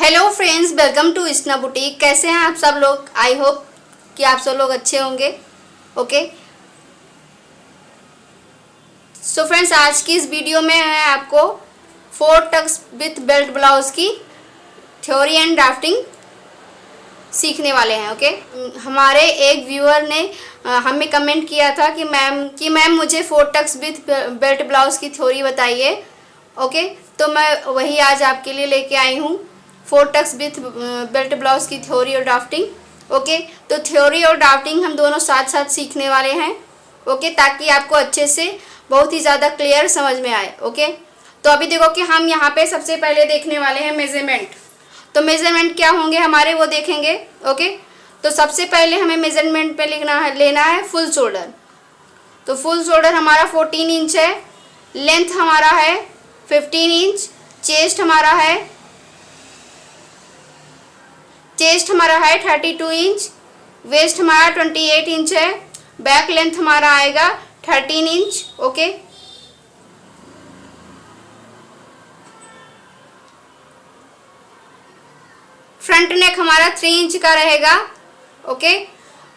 Hello friends, welcome to स्ना boutique. कैसे हैं आप सब लोग? आई होप कि आप सब लोग अच्छे होंगे। ओके, सो फ्रेंड्स, आज की इस वीडियो में मैं आपको 4 टक्स विथ बेल्ट ब्लाउज की थ्योरी एंड ड्राफ्टिंग सीखने वाले हैं। ओके, हमारे एक व्यूअर ने हमें कमेंट किया था कि मैम मुझे 4 टक्स विथ बेल्ट ब्लाउज की थ्योरी बताइए। ओके, तो मैं वही आज आपके लिए लेके आई हूँ, 4 टक्स विथ बेल्ट ब्लाउज की थ्योरी और ड्राफ्टिंग। ओके, तो थ्योरी और ड्राफ्टिंग हम दोनों साथ साथ सीखने वाले हैं। ओके, ताकि आपको अच्छे से बहुत ही ज़्यादा क्लियर समझ में आए। ओके, तो अभी देखो कि हम यहाँ पे सबसे पहले देखने वाले हैं मेजरमेंट। तो मेजरमेंट क्या होंगे हमारे, वो देखेंगे। ओके, तो सबसे पहले हमें मेजरमेंट पे लेना है फुल शोल्डर। तो फुल शोल्डर हमारा 14 इंच है, लेंथ हमारा है 15 इंच, चेस्ट हमारा है 32 इंच, वेस्ट हमारा 28 इंच है, बैक लेंथ हमारा आएगा 13 इंच। ओके, फ्रंट नेक हमारा 3 इंच का रहेगा। ओके,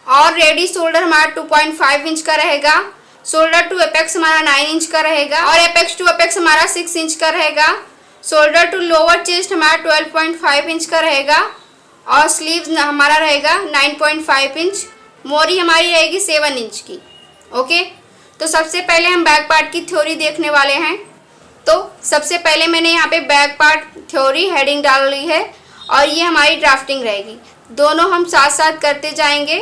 और रेडी शोल्डर हमारा 2.5 इंच का रहेगा। शोल्डर टू एपेक्स हमारा 9 इंच का रहेगा और एपेक्स टू एपेक्स हमारा 6 इंच का रहेगा। शोल्डर टू लोअर चेस्ट हमारा 12.5 इंच का रहेगा और स्लीव्स हमारा रहेगा 9.5 इंच। मोरी हमारी रहेगी 7 इंच की। ओके, तो सबसे पहले हम बैक पार्ट की थ्योरी देखने वाले हैं। तो सबसे पहले मैंने यहाँ पे बैक पार्ट थ्योरी हेडिंग डाल ली है और ये हमारी ड्राफ्टिंग रहेगी। दोनों हम साथ साथ करते जाएंगे।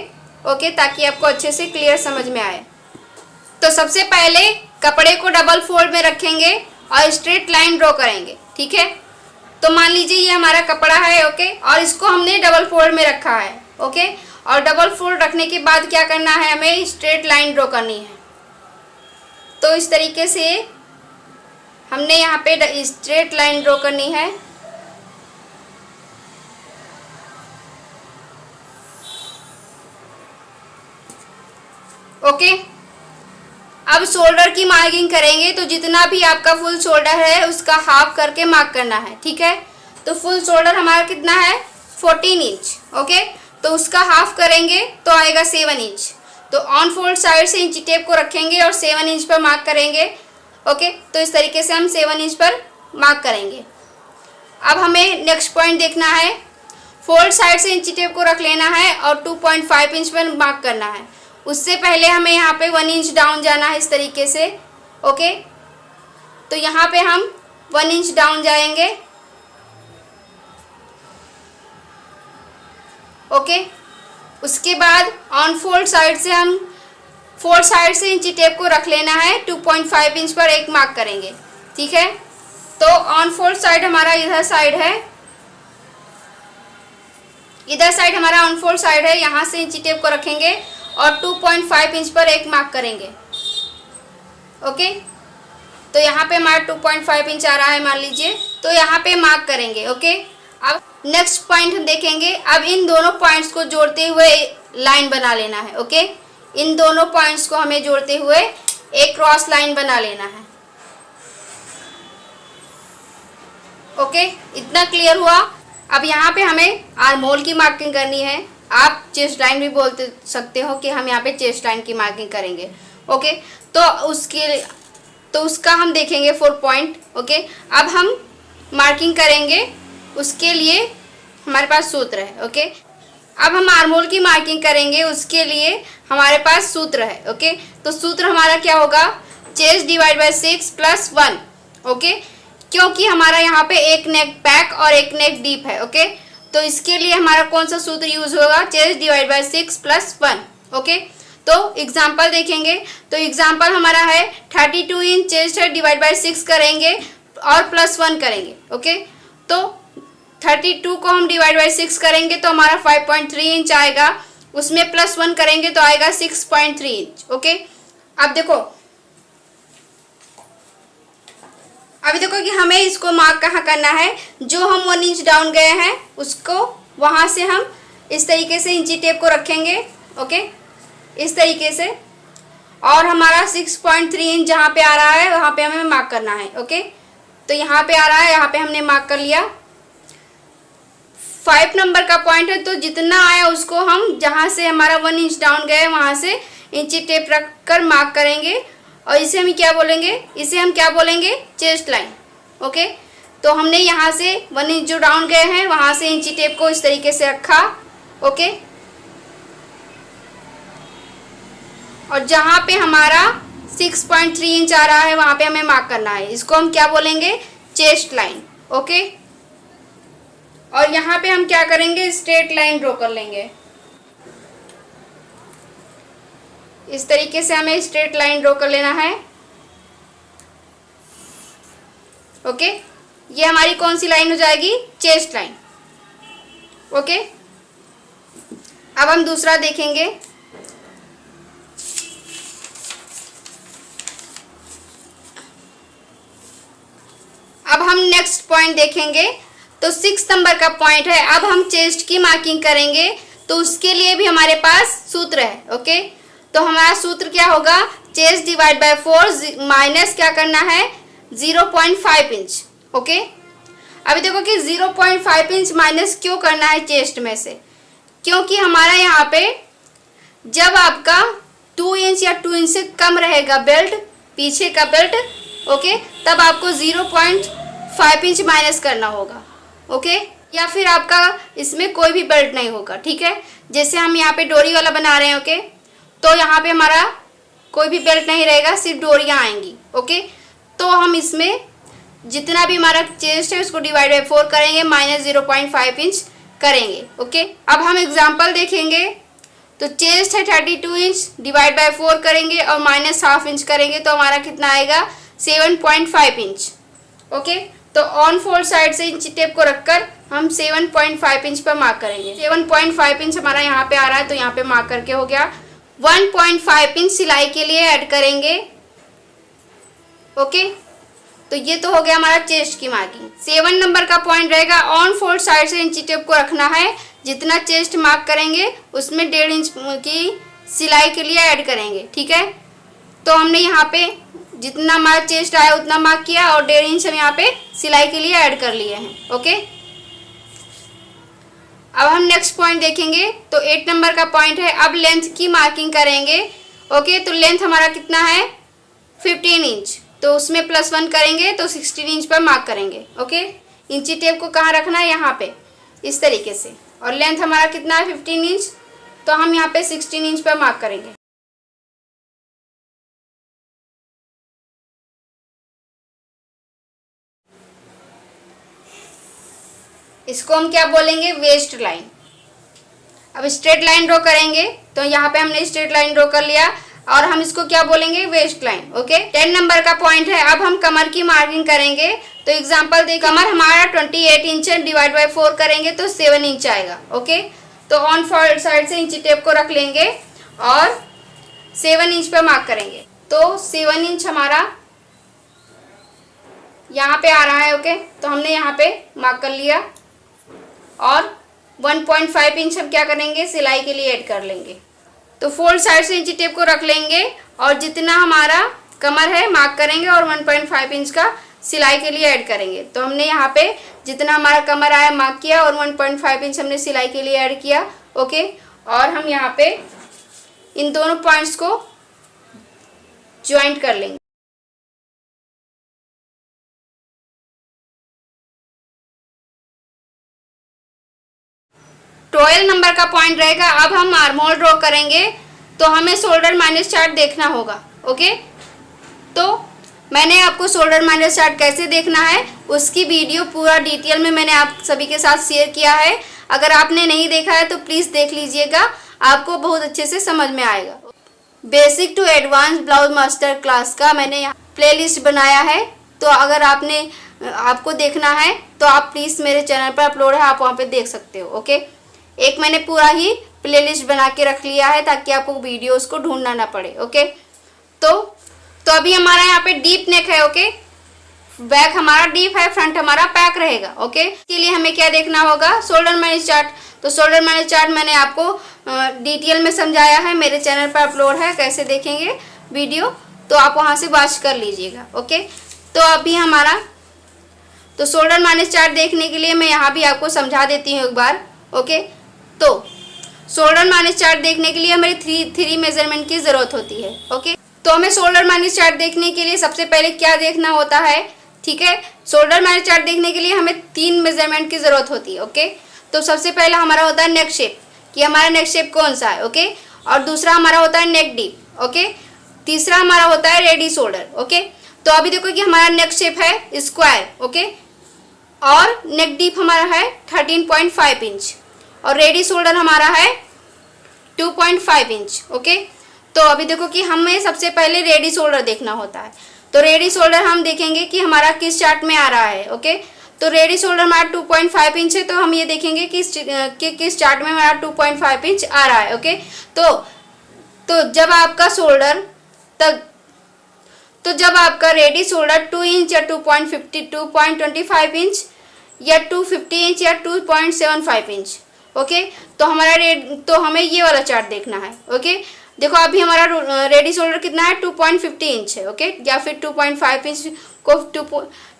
ओके, ताकि आपको अच्छे से क्लियर समझ में आए। तो सबसे पहले कपड़े को डबल फोल्ड में रखेंगे और स्ट्रेट लाइन ड्रॉ करेंगे। ठीक है, तो मान लीजिए ये हमारा कपड़ा है। ओके, और इसको हमने डबल फोल्ड में रखा है। ओके, और डबल फोल्ड रखने के बाद क्या करना है, हमें स्ट्रेट लाइन ड्रॉ करनी है। तो इस तरीके से हमने यहाँ पे स्ट्रेट लाइन ड्रॉ करनी है। ओके, अब शोल्डर की मार्किंग करेंगे। तो जितना भी आपका फुल शोल्डर है उसका हाफ करके मार्क करना है। ठीक है, तो फुल शोल्डर हमारा कितना है 14 इंच। ओके, तो उसका हाफ करेंगे तो आएगा 7 इंच। तो ऑन फोल्ड साइड से इंची टेप को रखेंगे और 7 इंच पर मार्क करेंगे। ओके, तो इस तरीके से हम 7 इंच पर मार्क करेंगे। अब हमें नेक्स्ट पॉइंट देखना है। फोल्ड साइड से इंची टेप को रख लेना है और 2.5 इंच पर मार्क करना है। उससे पहले हमें यहाँ पे 1 इंच डाउन जाना है इस तरीके से। ओके, तो यहाँ पे हम 1 इंच डाउन जाएंगे। ओके, उसके बाद ऑन फोल्ड साइड से हम फोल्ड साइड से इंची टेप को रख लेना है, 2.5 इंच पर एक मार्क करेंगे। ठीक है, तो ऑन फोल्ड साइड हमारा इधर साइड है, इधर साइड हमारा ऑन फोल्ड साइड है। यहाँ से इंची टेप को रखेंगे और 2.5 इंच पर एक मार्क करेंगे। ओके, तो यहाँ पे हमारा 2.5 इंच आ रहा है मान लीजिए, तो यहाँ पे मार्क करेंगे। ओके, अब नेक्स्ट पॉइंट हम देखेंगे। अब इन दोनों पॉइंट्स को जोड़ते हुए लाइन बना लेना है। ओके, इन दोनों पॉइंट्स को हमें जोड़ते हुए एक क्रॉस लाइन बना लेना है। ओके, इतना क्लियर हुआ। अब यहाँ पे हमें आर्म होल की मार्किंग करनी है। आप चेस्ट लाइन भी बोलते सकते हो कि हम यहाँ पे चेस्ट लाइन की मार्किंग करेंगे। ओके, तो उसका हम देखेंगे 4 पॉइंट। ओके, अब हम मार्किंग करेंगे, उसके लिए हमारे पास सूत्र है। ओके, अब हम आर्म होल की मार्किंग करेंगे, उसके लिए हमारे पास सूत्र है। ओके, तो सूत्र हमारा क्या होगा, chest divide by 6 plus 1। Okay, क्योंकि हमारा यहाँ पे एक नेक बैक और एक नेक डीप है। ओके, तो इसके लिए हमारा कौन सा सूत्र यूज होगा, chest divide by 6 plus 1। Okay, तो एग्जाम्पल देखेंगे। तो एग्जाम्पल हमारा है 32 इंच चेस्ट है, डिवाइड बाय 6 करेंगे और प्लस 1 करेंगे। ओके, तो 32 को हम डिवाइड बाय 6 करेंगे तो हमारा 5.3 इंच आएगा, उसमें प्लस 1 करेंगे तो आएगा 6.3 इंच। ओके, अब देखो कि हमें इसको मार्क कहाँ करना है। जो हम 1 इंच डाउन गए हैं उसको वहाँ से हम इस तरीके से इंची टेप को रखेंगे। ओके, इस तरीके से, और हमारा 6.3 इंच जहाँ पे आ रहा है वहाँ पे हमें मार्क करना है। ओके, तो यहाँ पे आ रहा है, यहाँ पे हमने मार्क कर लिया। 5 नंबर का पॉइंट है, तो जितना आया उसको हम जहाँ से हमारा 1 इंच डाउन गया है वहाँ से इंची टेप रख कर मार्क करेंगे। और इसे हम क्या बोलेंगे, इसे हम क्या बोलेंगे, चेस्ट लाइन। ओके, तो हमने यहाँ से 1 इंच जो डाउन गए हैं वहाँ से इंची टेप को इस तरीके से रखा। ओके, और जहाँ पे हमारा 6.3 इंच आ रहा है वहाँ पे हमें मार्क करना है, इसको हम क्या बोलेंगे, चेस्ट लाइन। ओके, और यहाँ पे हम क्या करेंगे, स्ट्रेट लाइन ड्रॉ कर लेंगे। इस तरीके से हमें स्ट्रेट लाइन ड्रॉ कर लेना है। ओके, ये हमारी कौन सी लाइन हो जाएगी, चेस्ट लाइन। ओके, अब हम दूसरा देखेंगे। अब हम नेक्स्ट पॉइंट देखेंगे। तो 6 नंबर का पॉइंट है, अब हम चेस्ट की मार्किंग करेंगे, तो उसके लिए भी हमारे पास सूत्र है। ओके, तो हमारा सूत्र क्या होगा, चेस्ट डिवाइड बाय 4 माइनस क्या करना है, 0.5 इंच। ओके, अभी देखो कि 0.5 इंच माइनस क्यों करना है चेस्ट में से, क्योंकि हमारा यहाँ पे जब आपका 2 इंच या 2 इंच से कम रहेगा बेल्ट, पीछे का बेल्ट, ओके, तब आपको 0.5 इंच माइनस करना होगा। ओके, या फिर आपका इसमें कोई भी बेल्ट नहीं होगा। ठीक है, जैसे हम यहाँ पे डोरी वाला बना रहे हैं। ओके, तो यहाँ पे हमारा कोई भी बेल्ट नहीं रहेगा, सिर्फ डोरियाँ आएंगी। ओके, तो हम इसमें जितना भी हमारा चेस्ट है उसको डिवाइड बाई 4 करेंगे, माइनस 0.5 इंच करेंगे। ओके, अब हम एग्जाम्पल देखेंगे। तो चेस्ट है 32 इंच, डिवाइड बाय 4 करेंगे और माइनस ½ इंच करेंगे, तो हमारा कितना आएगा, 7.5 इंच। ओके, तो ऑन फोल्ड साइड से इंची टेप को रखकर हम 7.5 इंच पर मार्क करेंगे। 7.5 इंच हमारा यहाँ पे आ रहा है, तो यहाँ पे मार्क करके हो गया। 1.5 इंच सिलाई के लिए ऐड करेंगे। ओके, तो ये तो हो गया हमारा चेस्ट की मार्किंग। 7 नंबर का पॉइंट रहेगा, ऑन फोल्ड साइड से इंची टेप को रखना है, जितना चेस्ट मार्क करेंगे उसमें 1.5 इंच की सिलाई के लिए ऐड करेंगे। ठीक है, तो हमने यहाँ पे जितना हमारा चेस्ट आया उतना मार्क किया और 1.5 इंच हम यहाँ पे सिलाई के लिए ऐड कर लिए हैं। ओके, अब हम नेक्स्ट पॉइंट देखेंगे। तो 8 नंबर का पॉइंट है, अब लेंथ की मार्किंग करेंगे। ओके, तो लेंथ हमारा कितना है, 15 इंच, तो उसमें +1 करेंगे तो 16 इंच पर मार्क करेंगे। ओके, इंची टेप को कहाँ रखना है, यहाँ पे इस तरीके से, और लेंथ हमारा कितना है 15 इंच, तो हम यहाँ पे 16 इंच पर मार्क करेंगे। इसको हम क्या बोलेंगे, वेस्ट लाइन। अब स्ट्रेट लाइन ड्रॉ करेंगे, तो यहाँ पे हमने स्ट्रेट लाइन ड्रॉ कर लिया और हम इसको क्या बोलेंगे, वेस्ट लाइन। ओके, 10 नंबर का पॉइंट है, अब हम कमर की मार्किंग करेंगे। तो एग्जांपल दे, कमर हमारा 28 इंच है, डिवाइड बाय 4 करेंगे तो 7 इंच आएगा। ओके, तो ऑन फोल्ड साइड से इंची टेप को रख लेंगे और 7 इंच पर मार्क करेंगे। तो 7 इंच हमारा यहाँ पे आ रहा है। ओके, तो हमने यहाँ पे मार्क कर लिया और 1.5 इंच हम क्या करेंगे, सिलाई के लिए ऐड कर लेंगे। तो फोल्ड साइड से इंची टेप को रख लेंगे और जितना हमारा कमर है मार्क करेंगे और 1.5 इंच का सिलाई के लिए ऐड करेंगे। तो हमने यहाँ पे जितना हमारा कमर आया मार्क किया और 1.5 इंच हमने सिलाई के लिए ऐड किया। ओके, और हम यहाँ पे इन दोनों पॉइंट्स को ज्वाइंट कर लेंगे। 12 नंबर का पॉइंट रहेगा, अब हम आर्महोल ड्रॉ करेंगे, तो हमें शोल्डर माइनस चार्ट देखना होगा। ओके, तो मैंने आपको शोल्डर माइनस चार्ट कैसे देखना है उसकी वीडियो पूरा डिटेल में मैंने आप सभी के साथ शेयर किया है। अगर आपने नहीं देखा है तो प्लीज़ देख लीजिएगा, आपको बहुत अच्छे से समझ में आएगा। Basic to advance blouse master class का मैंने यहाँ प्लेलिस्ट बनाया है, तो अगर आपको देखना है तो आप प्लीज़ मेरे चैनल पर अपलोड है, आप वहाँ पे देख सकते हो। ओके, एक मैंने पूरा ही प्लेलिस्ट बना के रख लिया है ताकि आपको वीडियोस को ढूंढना ना पड़े। ओके, तो अभी हमारा यहाँ पे डीप नेक है। ओके, बैक हमारा डीप है, फ्रंट हमारा पैक रहेगा। ओके, इसके लिए हमें क्या देखना होगा, शोल्डर माइनस चार्ट। तो शोल्डर माइनस चार्ट मैंने आपको डिटेल में समझाया है, मेरे चैनल पर अपलोड है, कैसे देखेंगे वीडियो तो आप वहाँ से वॉच कर लीजिएगा। ओके, तो अभी हमारा तो शोल्डर माइनस चार्ट देखने के लिए मैं यहाँ भी आपको समझा देती हूँ एक बार। ओके, तो शोल्डर माइनस चार्ट देखने के लिए हमें थ्री मेजरमेंट की ज़रूरत होती है। ओके, तो हमें शोल्डर माइनस चार्ट देखने के लिए सबसे पहले क्या देखना होता है, ठीक है। शोल्डर माइनस चार्ट देखने के लिए हमें 3 मेजरमेंट की ज़रूरत होती है। ओके, तो सबसे पहला हमारा होता है नेक शेप, कि हमारा नेक शेप कौन सा है। ओके, और दूसरा हमारा होता है नेक डीप। ओके, तीसरा हमारा होता है रेडी शोल्डर। ओके, तो अभी देखो कि हमारा नेक शेप है स्क्वायर। ओके, और नेक डीप हमारा है 13.5 इंच और रेडी शोल्डर हमारा है 2.5 इंच। ओके, तो अभी देखो कि हमें सबसे पहले रेडी शोल्डर देखना होता है। तो रेडी शोल्डर हम देखेंगे कि हमारा किस चार्ट में आ रहा है। ओके, तो रेडी शोल्डर हमारा 2.5 इंच है, तो हम ये देखेंगे कि किस चार्ट में हमारा 2.5 इंच आ रहा है। ओके, तो जब आपका शोल्डर जब आपका रेडी शोल्डर 2 इंच या 2.25 इंच या 250 इंच या 2.75 इंच, ओके, तो हमें ये वाला चार्ट देखना है। ओके, देखो अभी हमारा रेडी शोल्डर कितना है 2.50 इंच है। ओके, या फिर 2.5 इंच को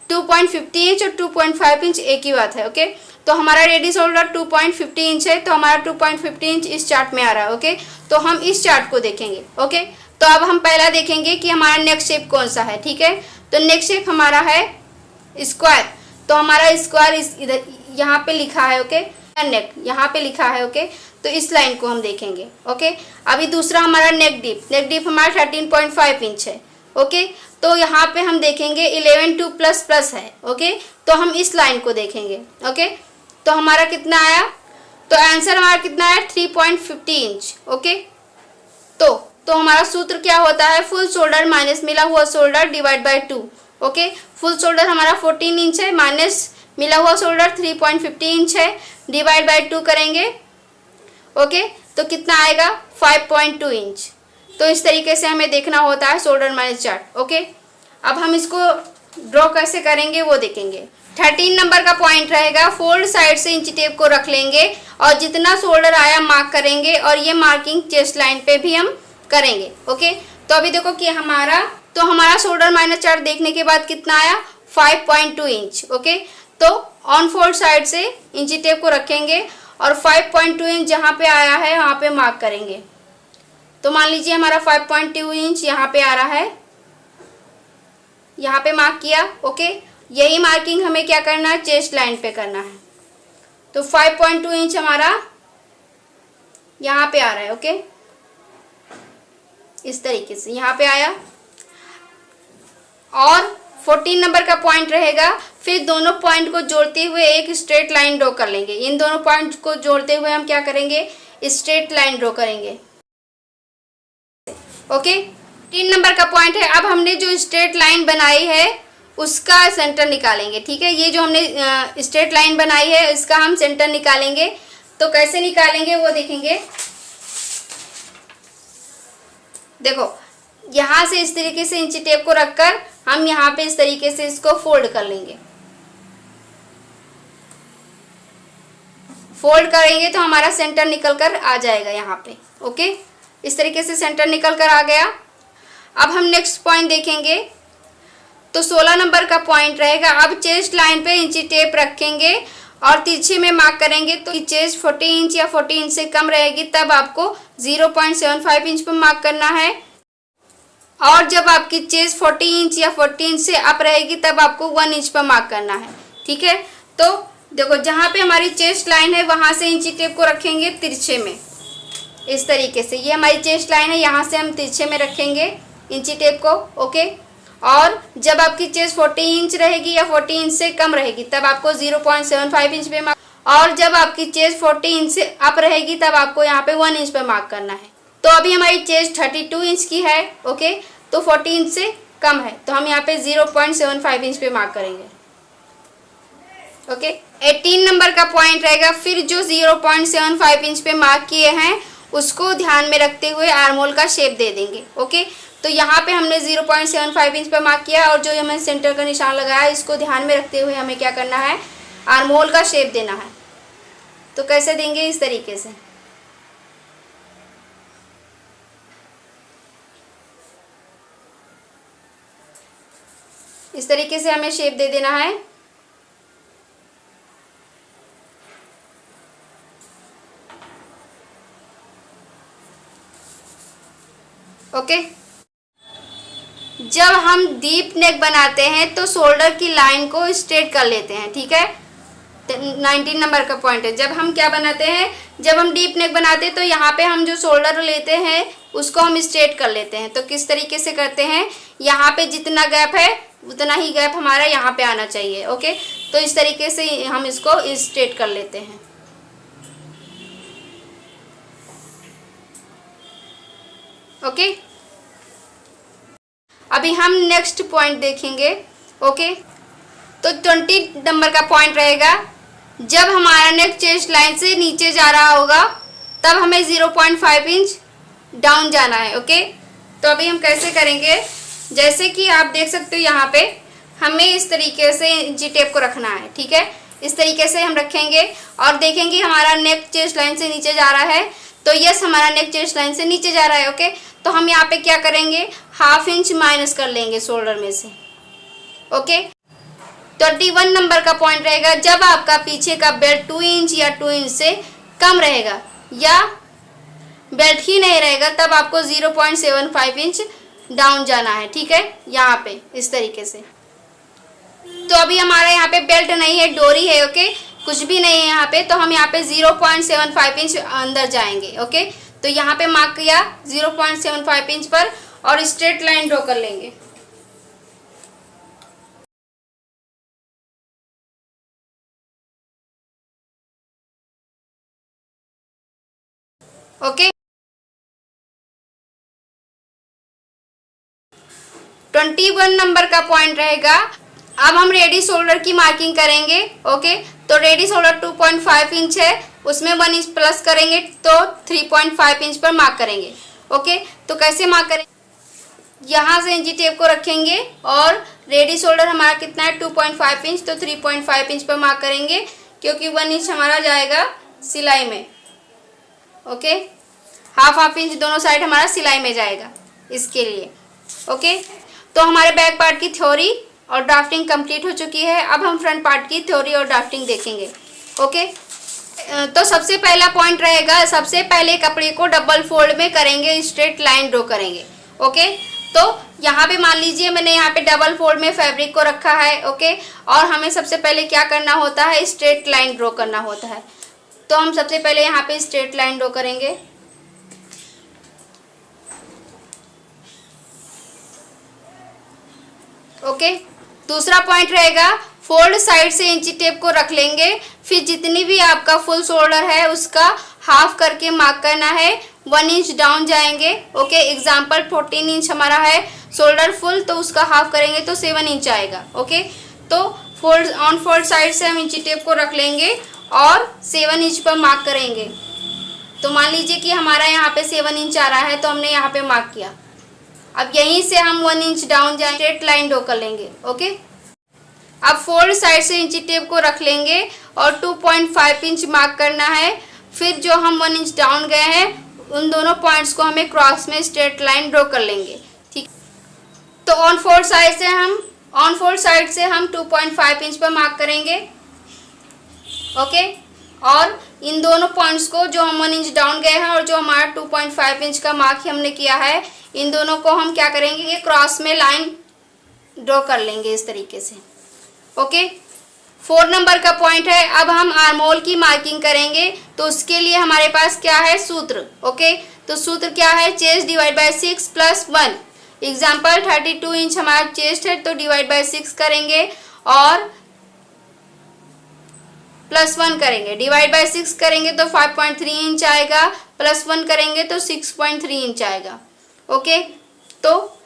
2.50 इंच और 2.5 इंच एक ही बात है। ओके, तो हमारा रेडी शोल्डर 2.50 इंच है, तो हमारा 2.50 इंच इस चार्ट में आ रहा है। ओके, तो हम इस चार्ट को देखेंगे। ओके, तो अब हम पहला देखेंगे कि हमारा नेक शेप कौन सा है। ठीक है, तो नेक शेप हमारा है स्क्वायर, तो हमारा स्क्वायर इधर यहाँ पे लिखा है। ओके, नेक यहाँ पे लिखा है। ओके, तो इस लाइन को हम देखेंगे। ओके, अभी दूसरा हमारा नेक डीप हमारा 13.5 इंच है। ओके, तो यहाँ पे हम देखेंगे 11 2 प्लस प्लस है। ओके, तो हम इस लाइन को देखेंगे। ओके, तो हमारा कितना आया, तो आंसर हमारा कितना है 3.50 इंच। ओके, तो हमारा सूत्र क्या होता है, फुल शोल्डर माइनस मिला हुआ shoulder divide by 2। Okay, full shoulder हमारा 14 इंच है माइनस मिला हुआ शोल्डर 3.50 इंच है, डिवाइड बाय 2 करेंगे। ओके, तो कितना आएगा 5.2 इंच। तो इस तरीके से हमें देखना होता है शोल्डर माइनस चार्ट। ओके, अब हम इसको ड्रॉ कैसे करेंगे वो देखेंगे। 13 नंबर का पॉइंट रहेगा, फोल्ड साइड से इंची टेप को रख लेंगे और जितना शोल्डर आया मार्क करेंगे और ये मार्किंग चेस्ट लाइन पे भी हम करेंगे। ओके, तो अभी देखो कि हमारा शोल्डर माइनस चार्ट देखने के बाद कितना आया 5.2 इंच। ओके, तो ऑन फोल्ड साइड से इंची टेप को रखेंगे और 5.2 इंच जहाँ पे आया है वहाँ पे मार्क करेंगे। तो मान लीजिए हमारा 5.2 इंच यहाँ पे आ रहा है, यहाँ पे मार्क किया। ओके, यही मार्किंग हमें क्या करना है, चेस्ट लाइन पे करना है। तो 5.2 इंच हमारा यहाँ पे आ रहा है। ओके, इस तरीके से यहाँ पे आया और 14 नंबर का पॉइंट रहेगा, फिर दोनों पॉइंट को जोड़ते हुए एक स्ट्रेट लाइन ड्रॉ कर लेंगे। इन दोनों पॉइंट को जोड़ते हुए हम क्या करेंगे, स्ट्रेट लाइन ड्रॉ करेंगे। ओके, 3 नंबर का पॉइंट है, अब हमने जो स्ट्रेट लाइन बनाई है उसका सेंटर निकालेंगे। ठीक है, ये जो हमने स्ट्रेट लाइन बनाई है इसका हम सेंटर निकालेंगे। तो कैसे निकालेंगे वो देखेंगे। देखो यहाँ से इस तरीके से इंची टेप को रखकर हम यहाँ पे इस तरीके से इसको फोल्ड कर लेंगे। फोल्ड करेंगे तो हमारा सेंटर निकल कर आ जाएगा यहाँ पे। ओके, इस तरीके से सेंटर निकल कर आ गया। अब हम नेक्स्ट पॉइंट देखेंगे। तो 16 नंबर का पॉइंट रहेगा, अब चेस्ट लाइन पे इंची टेप रखेंगे और तिरछे में मार्क करेंगे। तो चेस्ट 40 इंच या 40 इंच से कम रहेगी तब आपको 0.75 इंच पर मार्क करना है, और जब आपकी चेस्ट 40 इंच या 40 इंच से अप रहेगी तब आपको 1 इंच पर मार्क करना है। ठीक है, तो देखो जहाँ पे हमारी चेस्ट लाइन है वहाँ से इंची टेप को रखेंगे तिरछे में इस तरीके से। ये हमारी चेस्ट लाइन है, यहाँ से हम तिरछे में रखेंगे इंची टेप को। ओके, और जब आपकी चेस्ट 40 इंच रहेगी या 40 इंच से कम रहेगी तब आपको 0.75 इंच पे मार्क, और जब आपकी चेस्ट 40 इंच से अप रहेगी तब आपको यहाँ पे 1 इंच पे मार्क करना है। तो अभी हमारी चेस्ट 32 इंच की है। ओके, तो 40 इंच से कम है तो हम यहाँ पे 0.75 इंच पे मार्क करेंगे। ओके, 18 नंबर का पॉइंट रहेगा, फिर जो 0.75 इंच पे मार्क किए हैं उसको ध्यान में रखते हुए आर्म होल का शेप दे देंगे। ओके, तो यहाँ पे हमने 0.75 इंच पे मार्क किया और जो हमें सेंटर का निशान लगाया इसको ध्यान में रखते हुए हमें क्या करना है, आर्म होल का शेप देना है। तो कैसे देंगे, इस तरीके से। इस तरीके से हमें शेप दे देना है। ओके। जब हम डीप नेक बनाते हैं तो शोल्डर की लाइन को स्ट्रेट कर लेते हैं, ठीक है। 19 नंबर का पॉइंट है, जब हम क्या बनाते हैं, जब हम डीप नेक बनाते हैं तो यहाँ पे हम जो शोल्डर लेते हैं उसको हम स्ट्रेट कर लेते हैं। तो किस तरीके से करते हैं, यहाँ पे जितना गैप है उतना ही गैप हमारा यहाँ पे आना चाहिए। ओके, तो इस तरीके से हम इसको स्ट्रेट कर लेते हैं। ओके, अभी हम नेक्स्ट पॉइंट देखेंगे। ओके, तो 20 नंबर का पॉइंट रहेगा, जब हमारा नेक चेस्ट लाइन से नीचे जा रहा होगा तब हमें 0.5 इंच डाउन जाना है। ओके, तो अभी हम कैसे करेंगे, जैसे कि आप देख सकते हो यहाँ पे हमें इस तरीके से इंची टेप को रखना है, ठीक है। इस तरीके से हम रखेंगे और देखेंगे हमारा नेक चेस्ट लाइन से नीचे जा रहा है, तो यस हमारा नेक चेस्ट लाइन से नीचे जा रहा है। ओके, तो हम यहाँ पे क्या करेंगे, ½ इंच माइनस कर लेंगे शोल्डर में से। ओके, 21 नंबर का पॉइंट रहेगा, जब आपका पीछे का बेल्ट 2 इंच या 2 इंच से कम रहेगा या बेल्ट ही नहीं रहेगा तब आपको 0.75 इंच डाउन जाना है, ठीक है, यहाँ पे इस तरीके से। तो अभी हमारा यहाँ पे बेल्ट नहीं है, डोरी है। ओके, कुछ भी नहीं है यहाँ पे, तो हम यहाँ पे 0.75 इंच अंदर जाएंगे। ओके, तो यहाँ पे मार्क किया 0.75 इंच पर और स्ट्रेट लाइन ड्रॉ कर लेंगे। ओके, 21 नंबर का पॉइंट रहेगा, अब हम रेडी शोल्डर की मार्किंग करेंगे। ओके, तो रेडी शोल्डर 2.5 इंच है, उसमें 1 इंच प्लस करेंगे तो 3.5 इंच पर मार्क करेंगे। ओके, तो कैसे मार्क करेंगे, यहाँ से इंची टेप को रखेंगे और रेडी शोल्डर हमारा कितना है 2.5 इंच, तो 3.5 इंच पर मार्क करेंगे क्योंकि 1 इंच हमारा जाएगा सिलाई में। ओके, ½ इंच दोनों साइड हमारा सिलाई में जाएगा इसके लिए। ओके, तो हमारे बैक पार्ट की थ्योरी और ड्राफ्टिंग कंप्लीट हो चुकी है। अब हम फ्रंट पार्ट की थ्योरी और ड्राफ्टिंग देखेंगे। ओके, तो सबसे पहला पॉइंट रहेगा, सबसे पहले कपड़े को डबल फोल्ड में करेंगे, स्ट्रेट लाइन ड्रॉ करेंगे। ओके, तो यहाँ पे मान लीजिए मैंने यहाँ पे डबल फोल्ड में फैब्रिक को रखा है। ओके, और हमें सबसे पहले क्या करना होता है, स्ट्रेट लाइन ड्रॉ करना होता है। तो हम सबसे पहले यहाँ पे स्ट्रेट लाइन ड्रॉ करेंगे। ओके, दूसरा पॉइंट रहेगा, फोल्ड साइड से इंची टेप को रख लेंगे, फिर जितनी भी आपका फुल शोल्डर है उसका हाफ करके मार्क करना है, 1 इंच डाउन जाएंगे। ओके, एग्जाम्पल 14 इंच हमारा है शोल्डर फुल, तो उसका हाफ करेंगे तो 7 इंच आएगा। ओके, तो फोल्ड ऑन फोल्ड साइड से हम इंची टेप को रख लेंगे और 7 इंच पर मार्क करेंगे। तो मान लीजिए कि हमारा यहाँ पे 7 इंच आ रहा है, तो हमने यहाँ पे मार्क किया। अब यहीं से हम 1 इंच डाउन जाए, स्ट्रेट लाइन ड्रॉ कर लेंगे। ओके, अब फोल्ड साइड से इंची टेप को रख लेंगे और 2.5 इंच मार्क करना है। फिर जो हम 1 इंच डाउन गए हैं उन दोनों पॉइंट्स को हमें क्रॉस में स्ट्रेट लाइन ड्रॉ कर लेंगे, ठीक। तो ऑन फोल्ड साइड से हम 2.5 इंच पर मार्क करेंगे। ओके, और इन दोनों पॉइंट्स को, जो हम 1 इंच डाउन गए हैं और जो हमारा 2.5 इंच का मार्क हमने किया है, इन दोनों को हम क्या करेंगे, ये क्रॉस में लाइन ड्रॉ कर लेंगे इस तरीके से। ओके, 4 नंबर का पॉइंट है, अब हम आर्म होल की मार्किंग करेंगे। तो उसके लिए हमारे पास क्या है, सूत्र। ओके, तो सूत्र क्या है, chest divide by 6 plus 1। Example 32 inch हमारा चेस्ट है, तो डिवाइड बाय 6 करेंगे और प्लस 1 करेंगे। डिवाइड बाय 6 करेंगे तो 5.3 इंच आएगा, प्लस 1 करेंगे तो 6.3 इंच आएगा। ओके, तो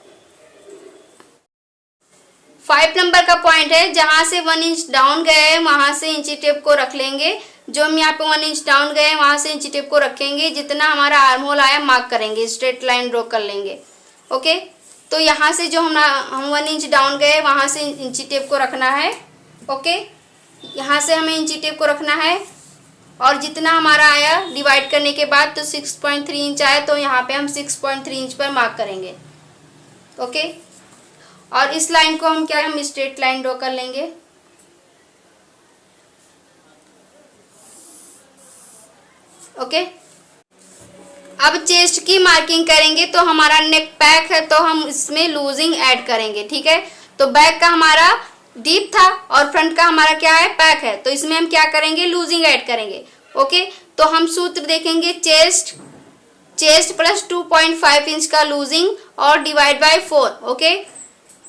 5 नंबर का पॉइंट है, जहां से 1 इंच डाउन गए हैं वहां से इंची टेप को रख लेंगे। जो हम यहाँ पे 1 इंच डाउन गए हैं वहां से इंची टेप को रखेंगे, जितना हमारा आर्म होल आया मार्क करेंगे, स्ट्रेट लाइन ड्रॉ कर लेंगे। ओके, तो यहाँ से जो हम 1 इंच डाउन गए वहां से इंची टेप को रखना है। ओके, यहाँ से हमें इंची टेप को रखना है और जितना हमारा आया डिवाइड करने के बाद, तो 6.3 इंच आया, तो यहाँ पे हम 6.3 इंच पर मार्क करेंगे। ओके, और इस लाइन को हम क्या, हम स्ट्रेट लाइन ड्रॉ कर लेंगे। ओके, अब चेस्ट की मार्किंग करेंगे तो हमारा नेक पैक है तो हम इसमें लूजिंग ऐड करेंगे, ठीक है। तो बैक का हमारा डीप था और फ्रंट का हमारा क्या है, पैक है, तो इसमें हम क्या करेंगे, लूजिंग ऐड करेंगे। ओके, तो हम सूत्र देखेंगे चेस्ट प्लस 2.5 इंच का लूजिंग और डिवाइड बाय 4। ओके,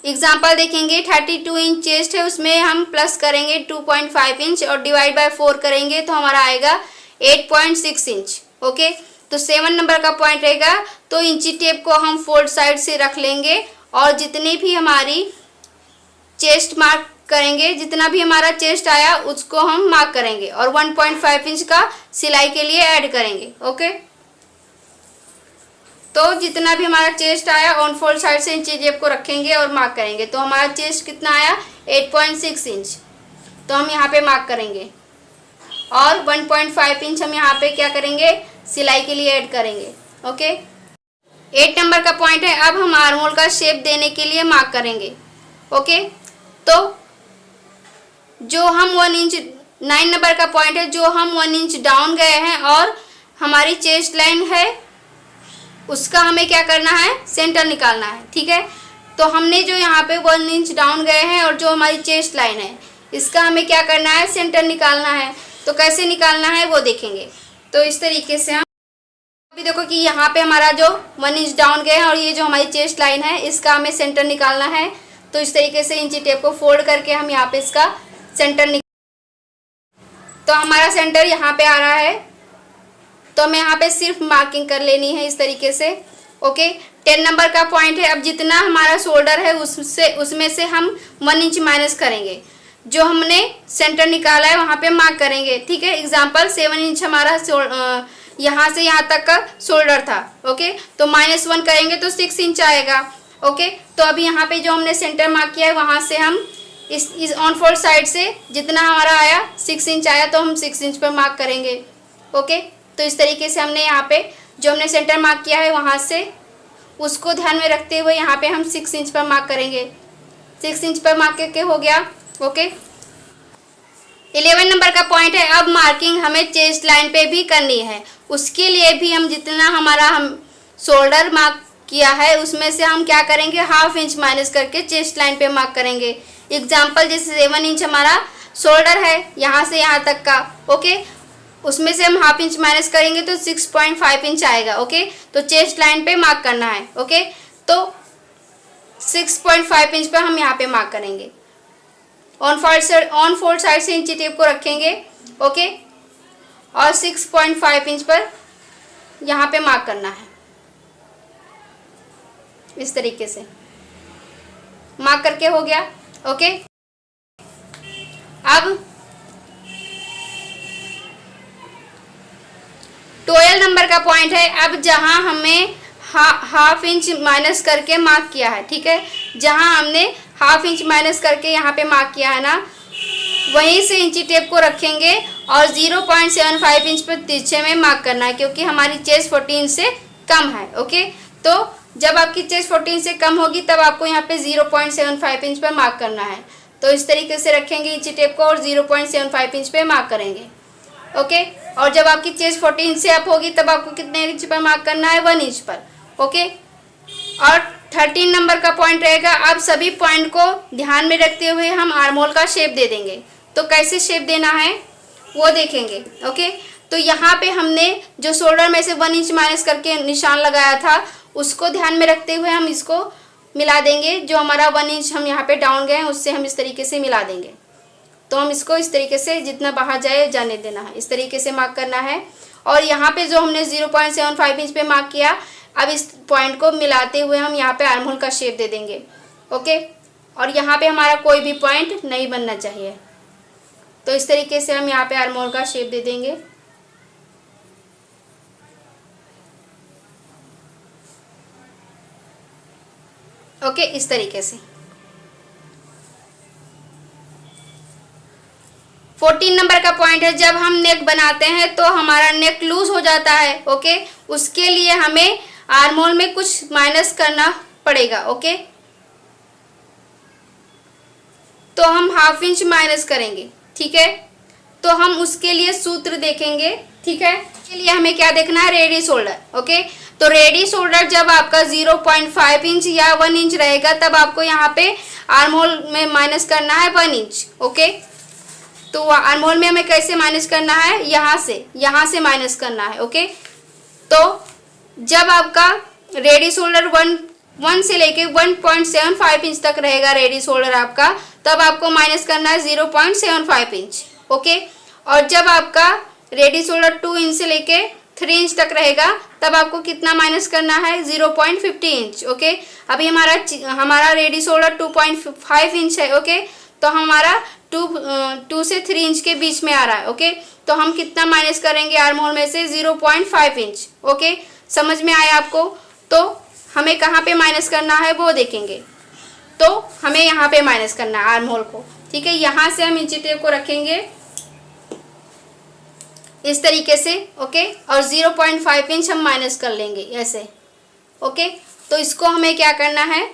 एग्जाम्पल देखेंगे 32 इंच चेस्ट है, उसमें हम प्लस करेंगे 2.5 इंच और डिवाइड बाय 4 करेंगे तो हमारा आएगा 8.6 इंच। ओके, तो 7 नंबर का पॉइंट रहेगा। तो इंची टेप को हम फोल्ड साइड से रख लेंगे और जितनी भी हमारी चेस्ट मार्क करेंगे, जितना भी हमारा चेस्ट आया उसको हम मार्क करेंगे और 1.5 इंच का सिलाई के लिए ऐड करेंगे। ओके, तो जितना भी हमारा चेस्ट आया ऑन फोल्ड साइड से इंची टेप को रखेंगे और मार्क करेंगे तो हमारा चेस्ट कितना आया, 8.6 इंच, तो हम यहाँ पे मार्क करेंगे और 1.5 इंच हम यहाँ पे क्या करेंगे, सिलाई के लिए ऐड करेंगे। ओके, 8 नंबर का पॉइंट है, अब हम आर्म होल का शेप देने के लिए मार्क करेंगे। ओके, तो जो हम 1 इंच, 9 नंबर का पॉइंट है, जो हम 1 इंच डाउन गए हैं और हमारी चेस्ट लाइन है उसका हमें क्या करना है, सेंटर निकालना है, ठीक है। तो हमने जो यहाँ पे 1 इंच डाउन गए हैं और जो हमारी चेस्ट लाइन है इसका हमें क्या करना है, सेंटर निकालना है। तो कैसे निकालना है वो देखेंगे। तो इस तरीके से हम अभी देखो कि यहाँ पे हमारा जो 1 इंच डाउन गए हैं और ये जो हमारी चेस्ट लाइन है इसका हमें सेंटर निकालना है। तो इस तरीके से इंची टेप को फोल्ड करके हम यहाँ पे इसका सेंटर तो हमारा सेंटर यहाँ पे आ रहा है, तो हमें यहाँ पे सिर्फ मार्किंग कर लेनी है इस तरीके से। ओके, 10 नंबर का पॉइंट है, अब जितना हमारा शोल्डर है उसमें से हम 1 इंच माइनस करेंगे, जो हमने सेंटर निकाला है वहाँ पे मार्क करेंगे, ठीक है। एग्जाम्पल 7 इंच हमारा यहाँ से यहाँ तक का शोल्डर था। ओके, तो -1 करेंगे तो 6 इंच आएगा। ओके, तो अभी यहाँ पे जो हमने सेंटर मार्क किया है वहाँ से हम इस ऑन फोल्ड साइड से जितना हमारा आया 6 इंच आया तो हम 6 इंच पर मार्क करेंगे। ओके, तो इस तरीके से हमने यहाँ पे जो हमने सेंटर मार्क किया है वहाँ से उसको ध्यान में रखते हुए यहाँ पे हम 6 इंच पर मार्क करेंगे। 6 इंच पर मार्क करके हो गया। ओके, 11 नंबर का पॉइंट है, अब मार्किंग हमें चेस्ट लाइन पे भी करनी है। उसके लिए भी हम जितना हमारा हम शोल्डर मार्क किया है उसमें से हम क्या करेंगे, ½ इंच माइनस करके चेस्ट लाइन पे मार्क करेंगे। एग्जाम्पल जैसे 7 इंच हमारा शोल्डर है यहाँ से यहाँ तक का। ओके, उसमें से हम ½ इंच माइनस करेंगे तो 6.5 इंच आएगा। ओके, तो चेस्ट लाइन पे मार्क करना है। ओके, तो 6.5 इंच पे हम यहाँ पे मार्क करेंगे। ऑन फोल्ड साइड से इंची टेप को रखेंगे। ओके, और 6.5 इंच पर यहाँ पे मार्क करना है। इस तरीके से मार्क करके हो गया। ओके, अब 12 नंबर का पॉइंट है, अब जहां हमें ½ इंच माइनस करके मार्क किया है, ठीक है, जहां हमने ½ इंच माइनस करके यहाँ पे मार्क किया है ना, वहीं से इंची टेप को रखेंगे और 0.75 इंच पर तिरछे में मार्क करना है, क्योंकि हमारी चेस्ट 14 से कम है। ओके, तो जब आपकी चेस्ट 14 से कम होगी तब आपको यहाँ पे 0.75 इंच पर मार्क करना है। तो इस तरीके से रखेंगे इंची टेप को और 0.75 इंच पे मार्क करेंगे। ओके, और जब आपकी चेस्ट 14 से अप होगी तब आपको कितने इंच पर मार्क करना है, 1 इंच पर। ओके, और 13 नंबर का पॉइंट रहेगा, अब सभी पॉइंट को ध्यान में रखते हुए हम आर्म होल का शेप दे देंगे। तो कैसे शेप देना है वो देखेंगे। ओके, तो यहाँ पे हमने जो शोल्डर में से 1 इंच माइनस करके निशान लगाया था उसको ध्यान में रखते हुए हम इसको मिला देंगे। जो हमारा 1 इंच हम यहाँ पे डाउन गए हैं उससे हम इस तरीके से मिला देंगे। तो हम इसको इस तरीके से जितना बाहर जाए जाने देना है, इस तरीके से मार्क करना है। और यहाँ पे जो हमने 0.75 इंच पे मार्क किया, अब इस पॉइंट को मिलाते हुए हम यहाँ पे आर्म होल का शेप दे देंगे। ओके, और यहाँ पे हमारा कोई भी पॉइंट नहीं बनना चाहिए। तो इस तरीके से हम यहाँ पे आर्म होल का शेप दे देंगे। ओके, इस तरीके से। 14 नंबर का पॉइंट है, जब हम नेक बनाते हैं तो हमारा नेक लूज हो जाता है। ओके, उसके लिए हमें आर्म होल में कुछ माइनस करना पड़ेगा। ओके, तो हम ½ इंच माइनस करेंगे, ठीक है। तो हम उसके लिए सूत्र देखेंगे, ठीक है। इसके लिए हमें क्या देखना है, रेडी शोल्डर, ओके। तो रेडी शोल्डर जब आपका 0.5 इंच या 1 इंच रहेगा तब आपको यहाँ पे आर्म होल में माइनस करना है 1 इंच, ओके। तो आर्म होल में हमें कैसे माइनस करना है, यहाँ से माइनस करना है, ओके। तो जब आपका रेडी शोल्डर 1 से लेके 1.75 इंच तक रहेगा रेडी शोल्डर आपका, तब आपको माइनस करना है 0.75 इंच, ओके। और जब आपका रेडी शोल्डर 2 इंच से लेके 3 इंच तक रहेगा तब आपको कितना माइनस करना है, 0.50 इंच, ओके। अभी हमारा रेडी शोल्डर 2.5 इंच है, ओके। तो हमारा 2 से 3 इंच के बीच में आ रहा है, ओके। तो हम कितना माइनस करेंगे आर्म होल में से, 0.5 इंच, ओके। समझ में आया आपको। तो हमें कहाँ पे माइनस करना है वो देखेंगे। तो हमें यहाँ पे माइनस करना है आर्म होल को, ठीक है। यहाँ से हम इंची टेप को रखेंगे इस तरीके से, ओके। और 0.5 इंच हम माइनस कर लेंगे ऐसे, ओके। तो इसको हमें क्या करना है,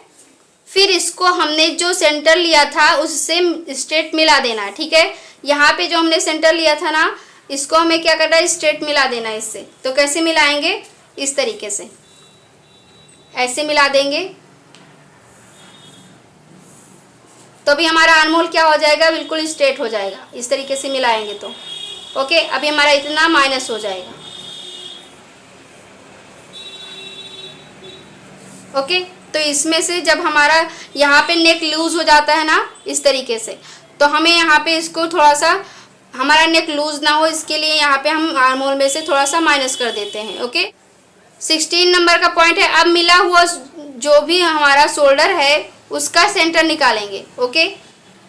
फिर इसको हमने जो सेंटर लिया था उससे स्ट्रेट मिला देना है, ठीक है। यहाँ पे जो हमने सेंटर लिया था ना, इसको हमें क्या करना है, स्ट्रेट मिला देना है इससे। तो कैसे मिलाएंगे, इस तरीके से ऐसे मिला देंगे। तो अभी हमारा आर्म होल क्या हो जाएगा, बिल्कुल स्ट्रेट हो जाएगा इस तरीके से मिलाएंगे तो, ओके। अभी हमारा इतना माइनस हो जाएगा, ओके। तो इसमें से जब हमारा यहाँ पे नेक लूज हो जाता है ना इस तरीके से, तो हमें यहाँ पे इसको थोड़ा सा, हमारा नेक लूज ना हो इसके लिए यहाँ पे हम आर्म होल में से थोड़ा सा माइनस कर देते हैं, ओके। 16 नंबर का पॉइंट है, अब मिला हुआ जो भी हमारा शोल्डर है उसका सेंटर निकालेंगे, ओके।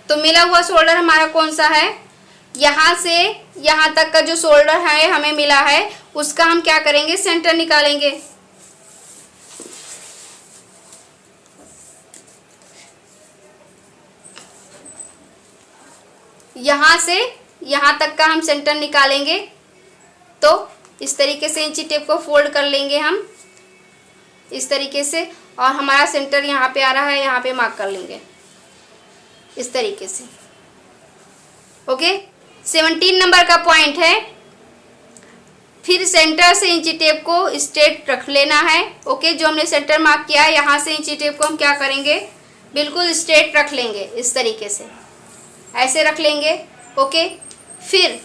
तो मिला हुआ शोल्डर हमारा कौन सा है, यहाँ से यहाँ तक का जो शोल्डर है हमें मिला है, उसका हम क्या करेंगे, सेंटर निकालेंगे। यहाँ से यहाँ तक का हम सेंटर निकालेंगे। तो इस तरीके से इंची टेप को फोल्ड कर लेंगे हम इस तरीके से, और हमारा सेंटर यहाँ पे आ रहा है, यहाँ पे मार्क कर लेंगे इस तरीके से, ओके। 17 नंबर का पॉइंट है, फिर सेंटर से इंची टेप को स्ट्रेट रख लेना है, ओके। जो हमने सेंटर मार्क किया है यहाँ से इंची टेप को हम क्या करेंगे, बिल्कुल स्ट्रेट रख लेंगे इस तरीके से, ऐसे रख लेंगे, ओके। फिर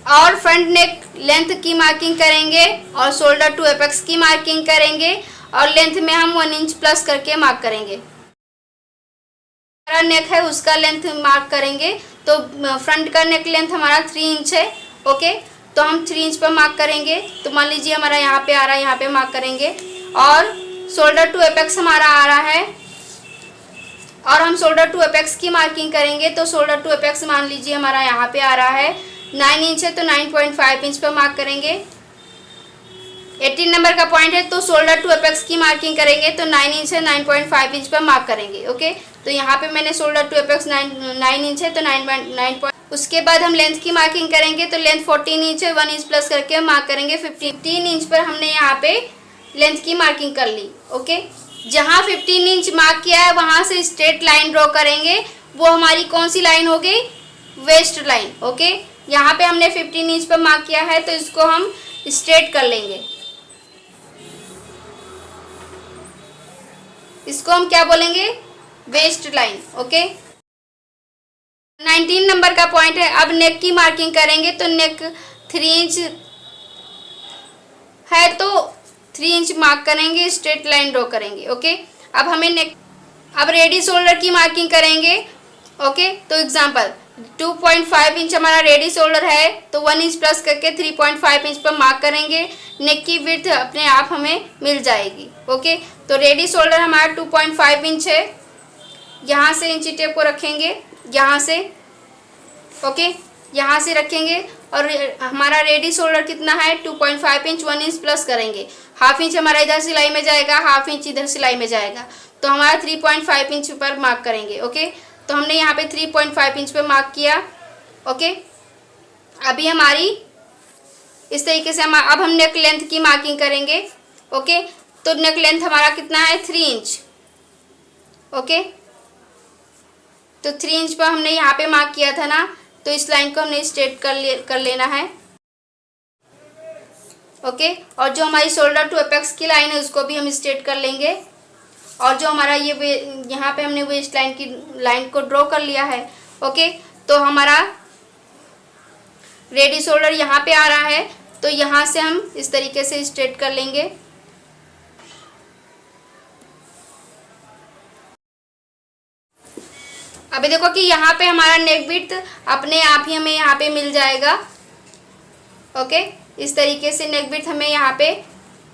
और फ्रंट नेक लेंथ की मार्किंग करेंगे और शोल्डर टू एपेक्स की मार्किंग करेंगे, और लेंथ में हम 1 इंच प्लस करके मार्क करेंगे। हमारा नेक है उसका लेंथ मार्क करेंगे। तो फ्रंट का नेक लेंथ हमारा 3 इंच है, ओके। तो हम 3 इंच पर मार्क करेंगे। तो मान लीजिए हमारा यहाँ पे आ रहा है, यहाँ पे मार्क करेंगे। और शोल्डर टू एपेक्स हमारा आ रहा है, और हम शोल्डर टू एपेक्स की मार्किंग करेंगे। तो शोल्डर टू एपेक्स मान लीजिए हमारा यहाँ पे आ रहा है 9 इंच है, तो 9.5 इंच पर मार्क करेंगे। 18 नंबर का पॉइंट है, तो शोल्डर टू एपेक्स की मार्किंग करेंगे। तो 9 इंच है, 9.5 इंच पर मार्क करेंगे, ओके। तो यहाँ पे मैंने शोल्डर टू एपेक्स 9 इंच है, तो 9. उसके बाद हम लेंथ की मार्किंग करेंगे। तो लेंथ 14 इंच है, 1 इंच प्लस करके मार्क करेंगे 15 इंच पर हमने यहाँ पे लेंथ की मार्किंग कर ली, ओके। जहाँ 15 इंच मार्क किया है वहाँ से स्ट्रेट लाइन ड्रॉ करेंगे। वो हमारी कौन सी लाइन हो गई, वेस्ट लाइन, ओके। यहाँ पे हमने 15 इंच पर मार्क किया है, तो इसको हम स्ट्रेट कर लेंगे। इसको हम क्या बोलेंगे, वेस्ट लाइन, ओके। 19 नंबर का पॉइंट है, अब नेक की मार्किंग करेंगे। तो नेक 3 इंच है, तो 3 इंच मार्क करेंगे, स्ट्रेट लाइन ड्रॉ करेंगे, ओके। अब हमें नेक, अब रेडी शोल्डर की मार्किंग करेंगे, ओके। तो एग्जांपल 2.5 इंच हमारा रेडी शोल्डर है, तो 1 इंच प्लस करके 3.5 इंच पर मार्क करेंगे। नेक की विड्थ अपने आप हमें मिल जाएगी, ओके। तो रेडी शोल्डर हमारा 2.5 इंच है, यहाँ से इंची टेप को रखेंगे, यहाँ से, ओके, यहाँ से रखेंगे। और हमारा रेडी शोल्डर कितना है, 2.5 इंच, 1 इंच प्लस करेंगे। हाफ इंच हमारा इधर सिलाई में जाएगा, हाफ इंच इधर सिलाई में जाएगा। तो हमारा 3.5 इंच पर मार्क करेंगे, ओके। तो हमने यहाँ पे 3.5 इंच पर मार्क किया, ओके। अभी हमारी इस तरीके से अब हम नेक लेंथ की मार्किंग करेंगे, ओके। तो नेक लेंथ हमारा कितना है, 3 इंच, ओके। तो 3 इंच पर हमने यहाँ पे मार्क किया था ना, तो इस लाइन को हमने स्ट्रेट कर लेना है। ओके, और जो हमारी शोल्डर टू एपेक्स की लाइन है उसको भी हम स्ट्रेट कर लेंगे। और जो हमारा ये यहाँ पे हमने वेस्ट लाइन की लाइन को ड्रॉ कर लिया है। ओके, तो हमारा रेडी शोल्डर यहाँ पे आ रहा है, तो यहाँ से हम इस तरीके से स्ट्रेट कर लेंगे। अभी देखो कि यहाँ पे हमारा नेक विड्थ अपने आप ही हमें यहाँ पे मिल जाएगा। ओके, इस तरीके से नेक विड्थ हमें यहाँ पे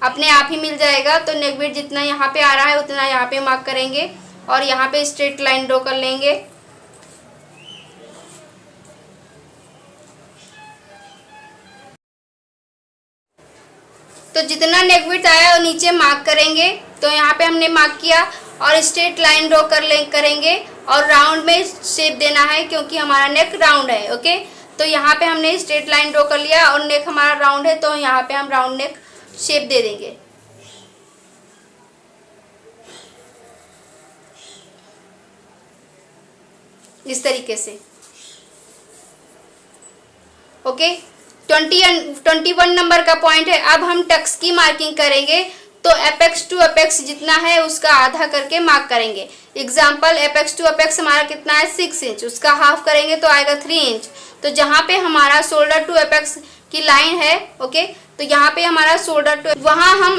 अपने आप ही मिल जाएगा। तो नेक विड्थ जितना यहाँ पे आ रहा है उतना यहाँ पे मार्क करेंगे और यहाँ पे स्ट्रेट लाइन ड्रॉ कर लेंगे। तो जितना नेक विड्थ आया वो नीचे मार्क करेंगे। तो यहाँ पे हमने मार्क किया और स्ट्रेट लाइन ड्रॉ करेंगे और राउंड में शेप देना है क्योंकि हमारा नेक राउंड है। ओके, तो यहाँ पे हमने स्ट्रेट लाइन ड्रॉ कर लिया और नेक हमारा राउंड है, तो यहाँ पे हम राउंड नेक शेप दे देंगे। इस तरीके से। ओके, 21 नंबर का पॉइंट है। अब हम टक्स की मार्किंग करेंगे। तो एपेक्स टू एपेक्स जितना है उसका आधा करके मार्क करेंगे। एग्जाम्पल, एपेक्स टू एपेक्स हमारा कितना है 6 इंच, उसका हाफ करेंगे तो आएगा 3 इंच। तो जहाँ पे हमारा शोल्डर टू एपेक्स की लाइन है, ओके, तो यहाँ पे हमारा शोल्डर टू, वहाँ हम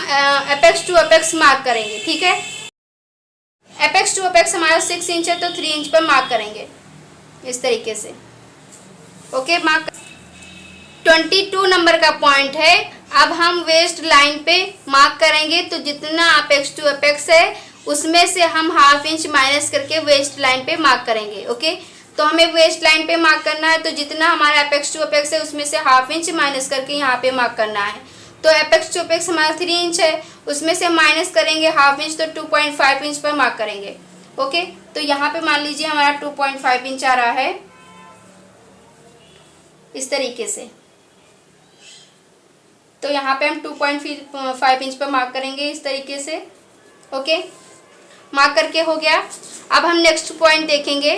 एपेक्स टू एपेक्स मार्क करेंगे। ठीक है, एपेक्स टू एपेक्स हमारा 6 इंच है तो 3 इंच पर मार्क करेंगे इस तरीके से। Okay, mark. 22 नंबर का पॉइंट है। अब हम वेस्ट लाइन पे मार्क करेंगे। तो जितना एपेक्स टू एपेक्स है उसमें से हम हाफ इंच माइनस करके वेस्ट लाइन पे मार्क करेंगे। ओके, तो हमें वेस्ट लाइन पे मार्क करना है। तो जितना हमारा एपेक्स टू एपेक्स है उसमें से हाफ इंच माइनस करके यहाँ पे मार्क करना है। तो एपेक्स टू एपेक्स हमारा 3 इंच है, उसमें से माइनस करेंगे हाफ इंच, तो 2.5 इंच पर मार्क करेंगे। ओके, तो यहाँ पे मान लीजिए हमारा 2.5 इंच आ रहा है इस तरीके से। तो यहाँ पे हम 2.5 इंच पर मार्क करेंगे इस तरीके से। ओके, मार्क करके हो गया। अब हम नेक्स्ट पॉइंट देखेंगे।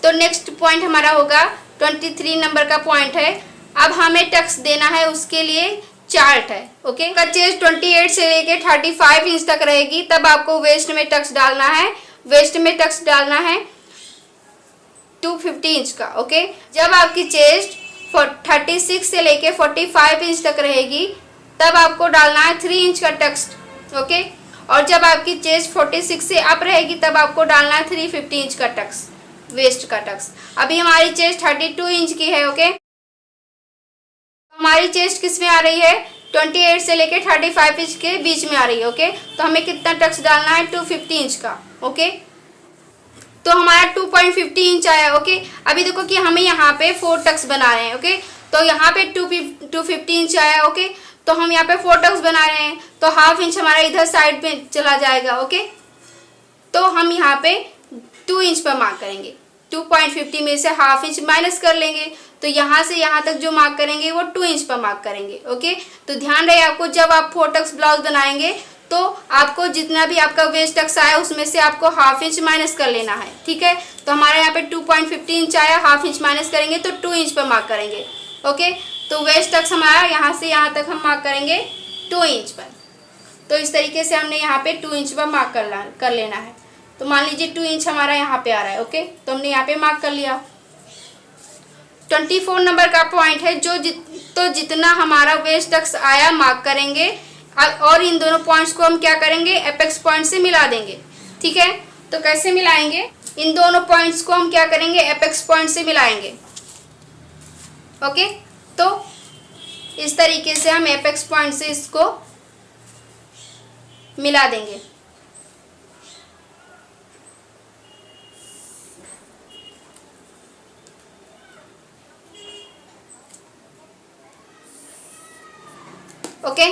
तो नेक्स्ट पॉइंट हमारा होगा 23 नंबर का पॉइंट है। अब हमें टक्स देना है, उसके लिए चार्ट है। ओके, का चेस्ट 28 से लेके 35 इंच तक रहेगी, तब आपको वेस्ट में टक्स डालना है। वेस्ट में टक्स डालना है 250 इंच का। ओके, जब आपकी चेस्ट 36 से लेके 45 इंच तक रहेगी तब आपको डालना है 3 इंच का टक्स। ओके, और जब आपकी चेस्ट 46 से अप रहेगी तब आपको डालना है 350 इंच का टक्स, वेस्ट का टक्स। अभी हमारी चेस्ट 32 इंच की है। ओके, हमारी चेस्ट किस में आ रही है, 28 से लेके 35 इंच के बीच में आ रही है। ओके, तो हमें कितना टक्स डालना है, 250 इंच का। ओके, तो हमारा 2.50 इंच आया। ओके, अभी देखो कि हमें यहाँ पे 4 टक्स बना रहे हैं। ओके, तो यहाँ पे 250 इंच आया। ओके, तो हम यहाँ पे 4 टक्स बना रहे हैं, तो हाफ इंच हमारा इधर साइड में चला जाएगा। ओके, तो हम यहाँ पे 2 इंच पर मार्क करेंगे। 2.50 में से हाफ इंच माइनस कर लेंगे, तो यहाँ से यहाँ तक जो मार्क करेंगे वो 2 इंच पर मार्क करेंगे। ओके, तो ध्यान रहे आपको, जब आप 4 टक्स ब्लाउज बनाएंगे तो आपको जितना भी आपका वेस्ट टक्स आया उसमें से आपको हाफ इंच माइनस कर लेना है। ठीक है, तो हमारे यहाँ पे 2.50 इंच आया, हाफ इंच माइनस करेंगे तो 2 इंच पर मार्क करेंगे। ओके, तो वेस्ट टक्स हमारा यहाँ से यहाँ तक हम मार्क करेंगे 2 इंच पर। तो इस तरीके से हमने यहाँ पे 2 इंच पर मार्क कर लेना है। तो मान लीजिए 2 इंच हमारा यहाँ पे आ रहा है। ओके, तो हमने यहाँ पे मार्क कर लिया। 24 नंबर का पॉइंट है, तो जितना हमारा वेस्ट टक्स आया मार्क करेंगे और इन दोनों पॉइंट्स को हम क्या करेंगे, एपेक्स पॉइंट से मिला देंगे। ठीक है, तो कैसे मिलाएंगे, इन दोनों पॉइंट्स को हम क्या करेंगे, एपेक्स पॉइंट से मिलाएंगे। ओके, तो इस तरीके से हम एपेक्स पॉइंट से इसको मिला देंगे। ओके,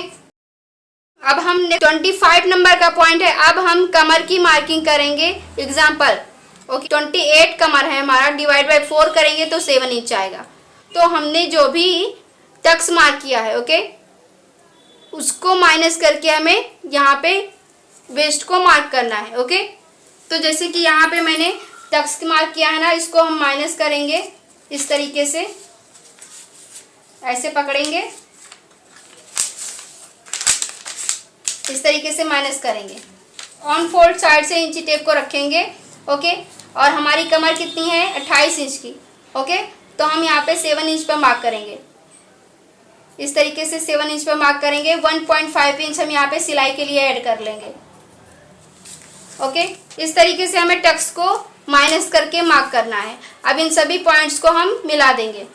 अब हम 25 नंबर का पॉइंट है। अब हम कमर की मार्किंग करेंगे। एग्जाम्पल, ओके, 28 कमर है हमारा, डिवाइड बाय 4 करेंगे तो 7 इंच आएगा। तो हमने जो भी टक्स मार्क किया है, ओके, उसको माइनस करके हमें यहाँ पे वेस्ट को मार्क करना है। ओके, तो जैसे कि यहाँ पे मैंने टक्स मार्क किया है ना, इसको हम माइनस करेंगे इस तरीके से ऐसे पकड़ेंगे, इस तरीके से माइनस करेंगे। ऑन फोल्ड साइड से इंची टेप को रखेंगे। ओके, और हमारी कमर कितनी है 28 इंच की। ओके, तो हम यहाँ पे 7 इंच पर मार्क करेंगे। इस तरीके से 7 इंच पर मार्क करेंगे। 1.5 इंच हम यहाँ पे सिलाई के लिए ऐड कर लेंगे। ओके, इस तरीके से हमें टक्स को माइनस करके मार्क करना है। अब इन सभी पॉइंट्स को हम मिला देंगे।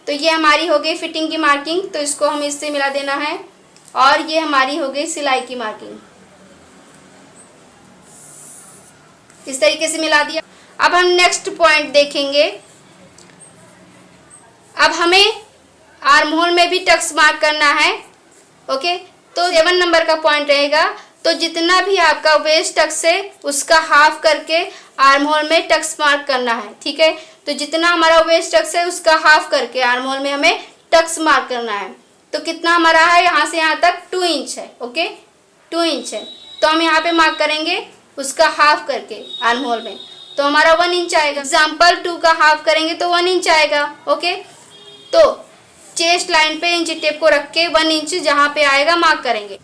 तो ये हमारी हो गई फिटिंग की मार्किंग, तो इसको हम इससे मिला देना है। और ये हमारी हो गई सिलाई की मार्किंग, इस तरीके से मिला दिया। अब हम नेक्स्ट पॉइंट देखेंगे। अब हमें आर्म होल में भी टक्स मार्क करना है। ओके, तो 7 नंबर का पॉइंट रहेगा। तो जितना भी आपका वेस्ट टक्स है उसका हाफ करके आर्म होल में टक्स मार्क करना है। ठीक है, तो जितना हमारा वेस्ट टक्स है उसका हाफ करके आर्म होल में हमें टक्स मार्क करना है। तो कितना हमारा है, यहाँ से यहाँ तक 2 इंच है। ओके, 2 इंच है, तो हम यहाँ पे मार्क करेंगे उसका हाफ करके आर्म होल में, तो हमारा 1 इंच आएगा। एग्जाम्पल 2 का हाफ करेंगे तो 1 इंच आएगा। ओके, तो चेस्ट लाइन पे इंची टेप को रख के 1 इंच जहाँ पे आएगा मार्क करेंगे।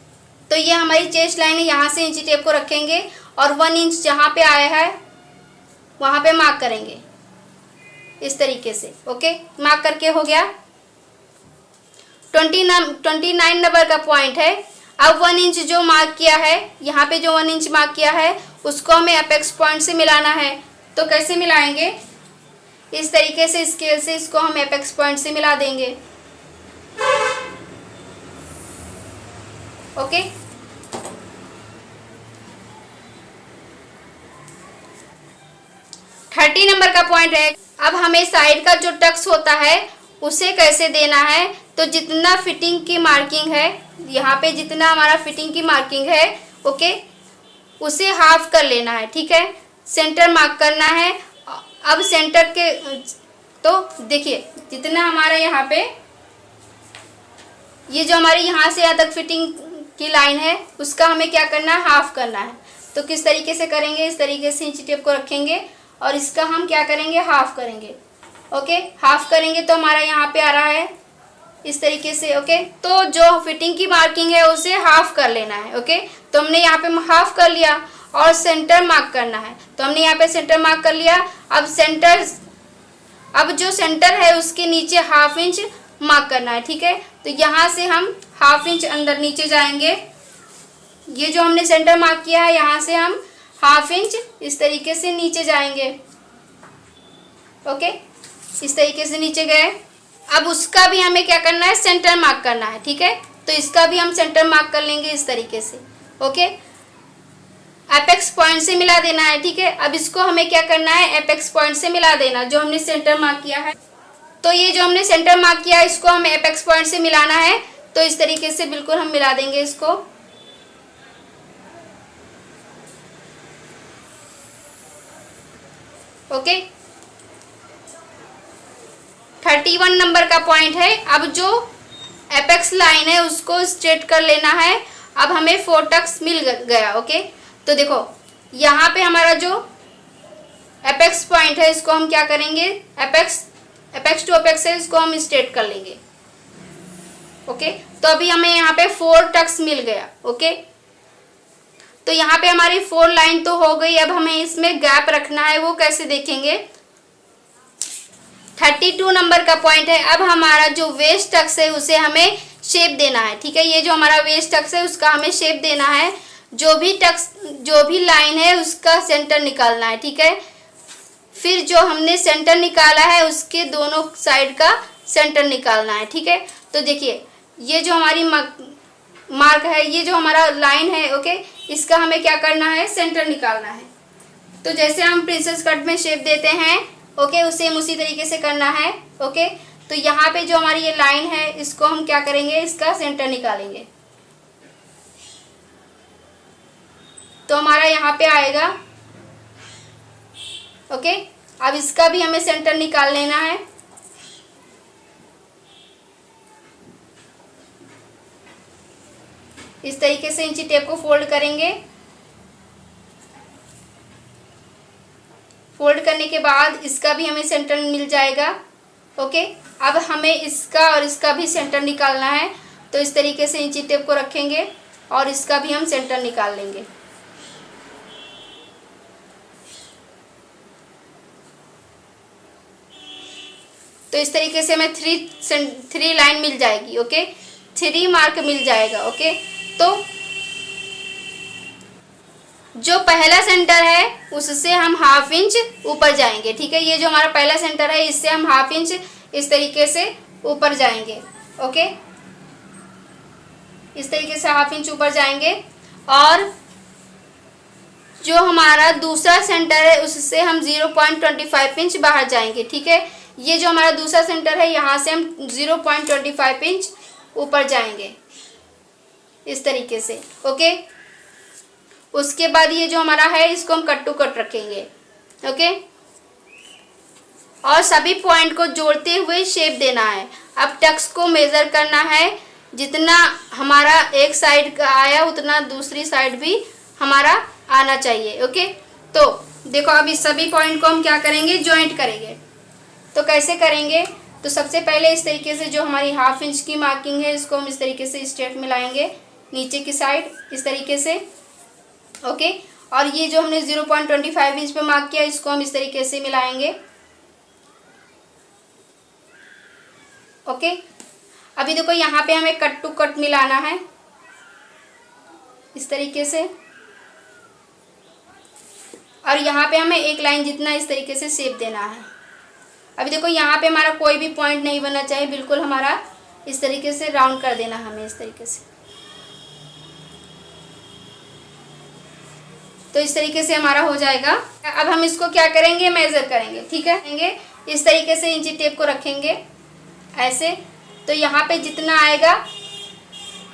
तो ये हमारी चेस्ट लाइन है, यहाँ से इंची टेप को रखेंगे और 1 इंच जहाँ पे आया है वहाँ पे मार्क करेंगे इस तरीके से। ओके, मार्क करके हो गया। 29 नंबर का पॉइंट है। अब 1 इंच जो मार्क किया है, यहाँ पे जो 1 इंच मार्क किया है उसको हमें अपेक्स पॉइंट से मिलाना है। तो कैसे मिलाएंगे, इस तरीके से स्केल से इसको हम अपेक्स पॉइंट से मिला देंगे। ओके, थर्टी नंबर का पॉइंट है। अब हमें साइड का जो टक्स होता है उसे कैसे देना है। तो जितना फिटिंग की मार्किंग है, यहाँ पे जितना हमारा फिटिंग की मार्किंग है, ओके, उसे हाफ कर लेना है। ठीक है, सेंटर मार्क करना है। अब सेंटर के तो देखिए जितना हमारा यहाँ पे ये जो हमारी यहाँ से यहाँ तक फिटिंग की लाइन है उसका हमें क्या करना है, हाफ करना है। तो किस तरीके से करेंगे, इस तरीके से इंची टेप को रखेंगे और इसका हम क्या करेंगे, हाफ करेंगे। ओके, हाफ करेंगे तो हमारा यहाँ पे आ रहा है इस तरीके से। ओके, तो जो फिटिंग की मार्किंग है उसे हाफ कर लेना है। ओके, तो हमने यहाँ पे हाफ कर लिया और सेंटर मार्क करना है। तो हमने यहाँ पे सेंटर मार्क कर लिया। अब जो सेंटर है उसके नीचे हाफ इंच मार्क करना है। ठीक है, तो यहाँ से हम हाफ इंच अंदर नीचे जाएंगे। ये जो हमने सेंटर मार्क किया है यहाँ से हम हाफ इंच इस तरीके से नीचे जाएंगे। ओके, इस तरीके से नीचे गए। अब उसका भी हमें क्या करना है, सेंटर मार्क करना है। ठीक है, तो इसका भी हम सेंटर मार्क कर लेंगे इस तरीके से। ओके, एपेक्स पॉइंट से मिला देना है। ठीक है, अब इसको हमें क्या करना है, एपेक्स पॉइंट से मिला देना जो हमने सेंटर मार्क किया है। तो ये जो हमने सेंटर मार्क किया है इसको हमें एपेक्स पॉइंट से मिलाना है। तो इस तरीके से बिल्कुल हम मिला देंगे इसको। ओके, 31 नंबर का पॉइंट है। अब जो एपेक्स लाइन है उसको स्ट्रेट कर लेना है। अब हमें 4 टक्स मिल गया। ओके, तो देखो यहाँ पे हमारा जो एपेक्स पॉइंट है इसको हम क्या करेंगे, एपेक्स टू एपेक्स है इसको हम स्ट्रेट कर लेंगे। ओके, तो अभी हमें यहाँ पे 4 टक्स मिल गया। ओके, तो यहाँ पे हमारी 4 लाइन तो हो गई। अब हमें इसमें गैप रखना है, वो कैसे देखेंगे। 32 नंबर का पॉइंट है। अब हमारा जो वेस्ट टक्स है उसे हमें शेप देना है। ठीक है, ये जो हमारा वेस्ट टक्स है उसका हमें शेप देना है। जो भी लाइन है उसका सेंटर निकालना है। ठीक है, फिर जो हमने सेंटर निकाला है उसके दोनों साइड का सेंटर निकालना है। ठीक है, तो देखिए ये जो हमारी मार्क है, ये जो हमारा लाइन है, ओके, इसका हमें क्या करना है, सेंटर निकालना है। तो जैसे हम प्रिंसेस कट में शेप देते हैं, ओके, सेम उसी तरीके से करना है। ओके, तो यहाँ पे जो हमारी ये लाइन है इसको हम क्या करेंगे, इसका सेंटर निकालेंगे। तो हमारा यहाँ पे आएगा। ओके, अब इसका भी हमें सेंटर निकाल लेना है। इस तरीके से इंची टेप को फोल्ड करेंगे। फोल्ड करने के बाद इसका भी हमें सेंटर मिल जाएगा। ओके, अब हमें इसका और इसका भी सेंटर निकालना है, तो इस तरीके से इंची टेप को रखेंगे और इसका भी हम सेंटर निकाल लेंगे। तो इस तरीके से हमें थ्री लाइन मिल जाएगी। ओके, 3 मार्क मिल जाएगा। ओके, तो जो पहला सेंटर है उससे हम ½ इंच ऊपर जाएंगे। ठीक है, ये जो हमारा पहला सेंटर है इससे हम ½ इंच इस तरीके से ऊपर जाएंगे। ओके, इस तरीके से ½ इंच ऊपर जाएंगे और जो हमारा दूसरा सेंटर है उससे हम 0.25 इंच बाहर जाएंगे। ठीक है, ये जो हमारा दूसरा सेंटर है यहाँ से हम 0.25 इंच ऊपर जाएंगे इस तरीके से। ओके, उसके बाद ये जो हमारा है इसको हम कट टू कट रखेंगे। ओके, और सभी पॉइंट को जोड़ते हुए शेप देना है। अब टक्स को मेज़र करना है, जितना हमारा एक साइड का आया उतना दूसरी साइड भी हमारा आना चाहिए। ओके, तो देखो अब इस सभी पॉइंट को हम क्या करेंगे, जॉइंट करेंगे। तो कैसे करेंगे, तो सबसे पहले इस तरीके से जो हमारी ½ इंच की मार्किंग है इसको हम इस तरीके से स्ट्रेट मिलाएंगे नीचे की साइड इस तरीके से। ओके, और ये जो हमने 0.25 इंच पे मार्क किया इसको हम इस तरीके से मिलाएंगे। ओके, अभी देखो यहाँ पे हमें कट टू कट मिलाना है इस तरीके से, और यहाँ पे हमें एक लाइन जितना इस तरीके से शेप देना है। अभी देखो यहाँ पे हमारा कोई भी पॉइंट नहीं बनना चाहिए, बिल्कुल हमारा इस तरीके से राउंड कर देना हमें इस तरीके से। तो इस तरीके से हमारा हो जाएगा। अब हम इसको क्या करेंगे, मेज़र करेंगे। ठीक है, इस तरीके से इंची टेप को रखेंगे ऐसे, तो यहाँ पे जितना आएगा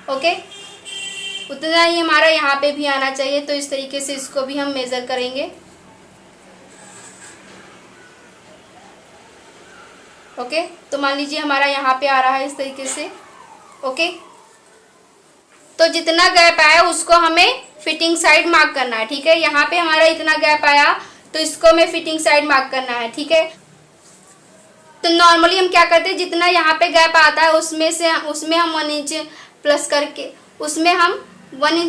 ओके उतना ही हमारा यहाँ पे भी आना चाहिए। तो इस तरीके से इसको भी हम मेज़र करेंगे। ओके, तो मान लीजिए हमारा यहाँ पे आ रहा है इस तरीके से। ओके, तो जितना गैप आया उसको हमें फिटिंग साइड मार्क करना है। ठीक है, यहाँ पे हमारा इतना गैप आया तो इसको हमें फिटिंग साइड मार्क करना है। ठीक है, तो नॉर्मली हम क्या करते हैं, जितना यहाँ पे गैप आता है उसमें हम 1 इंच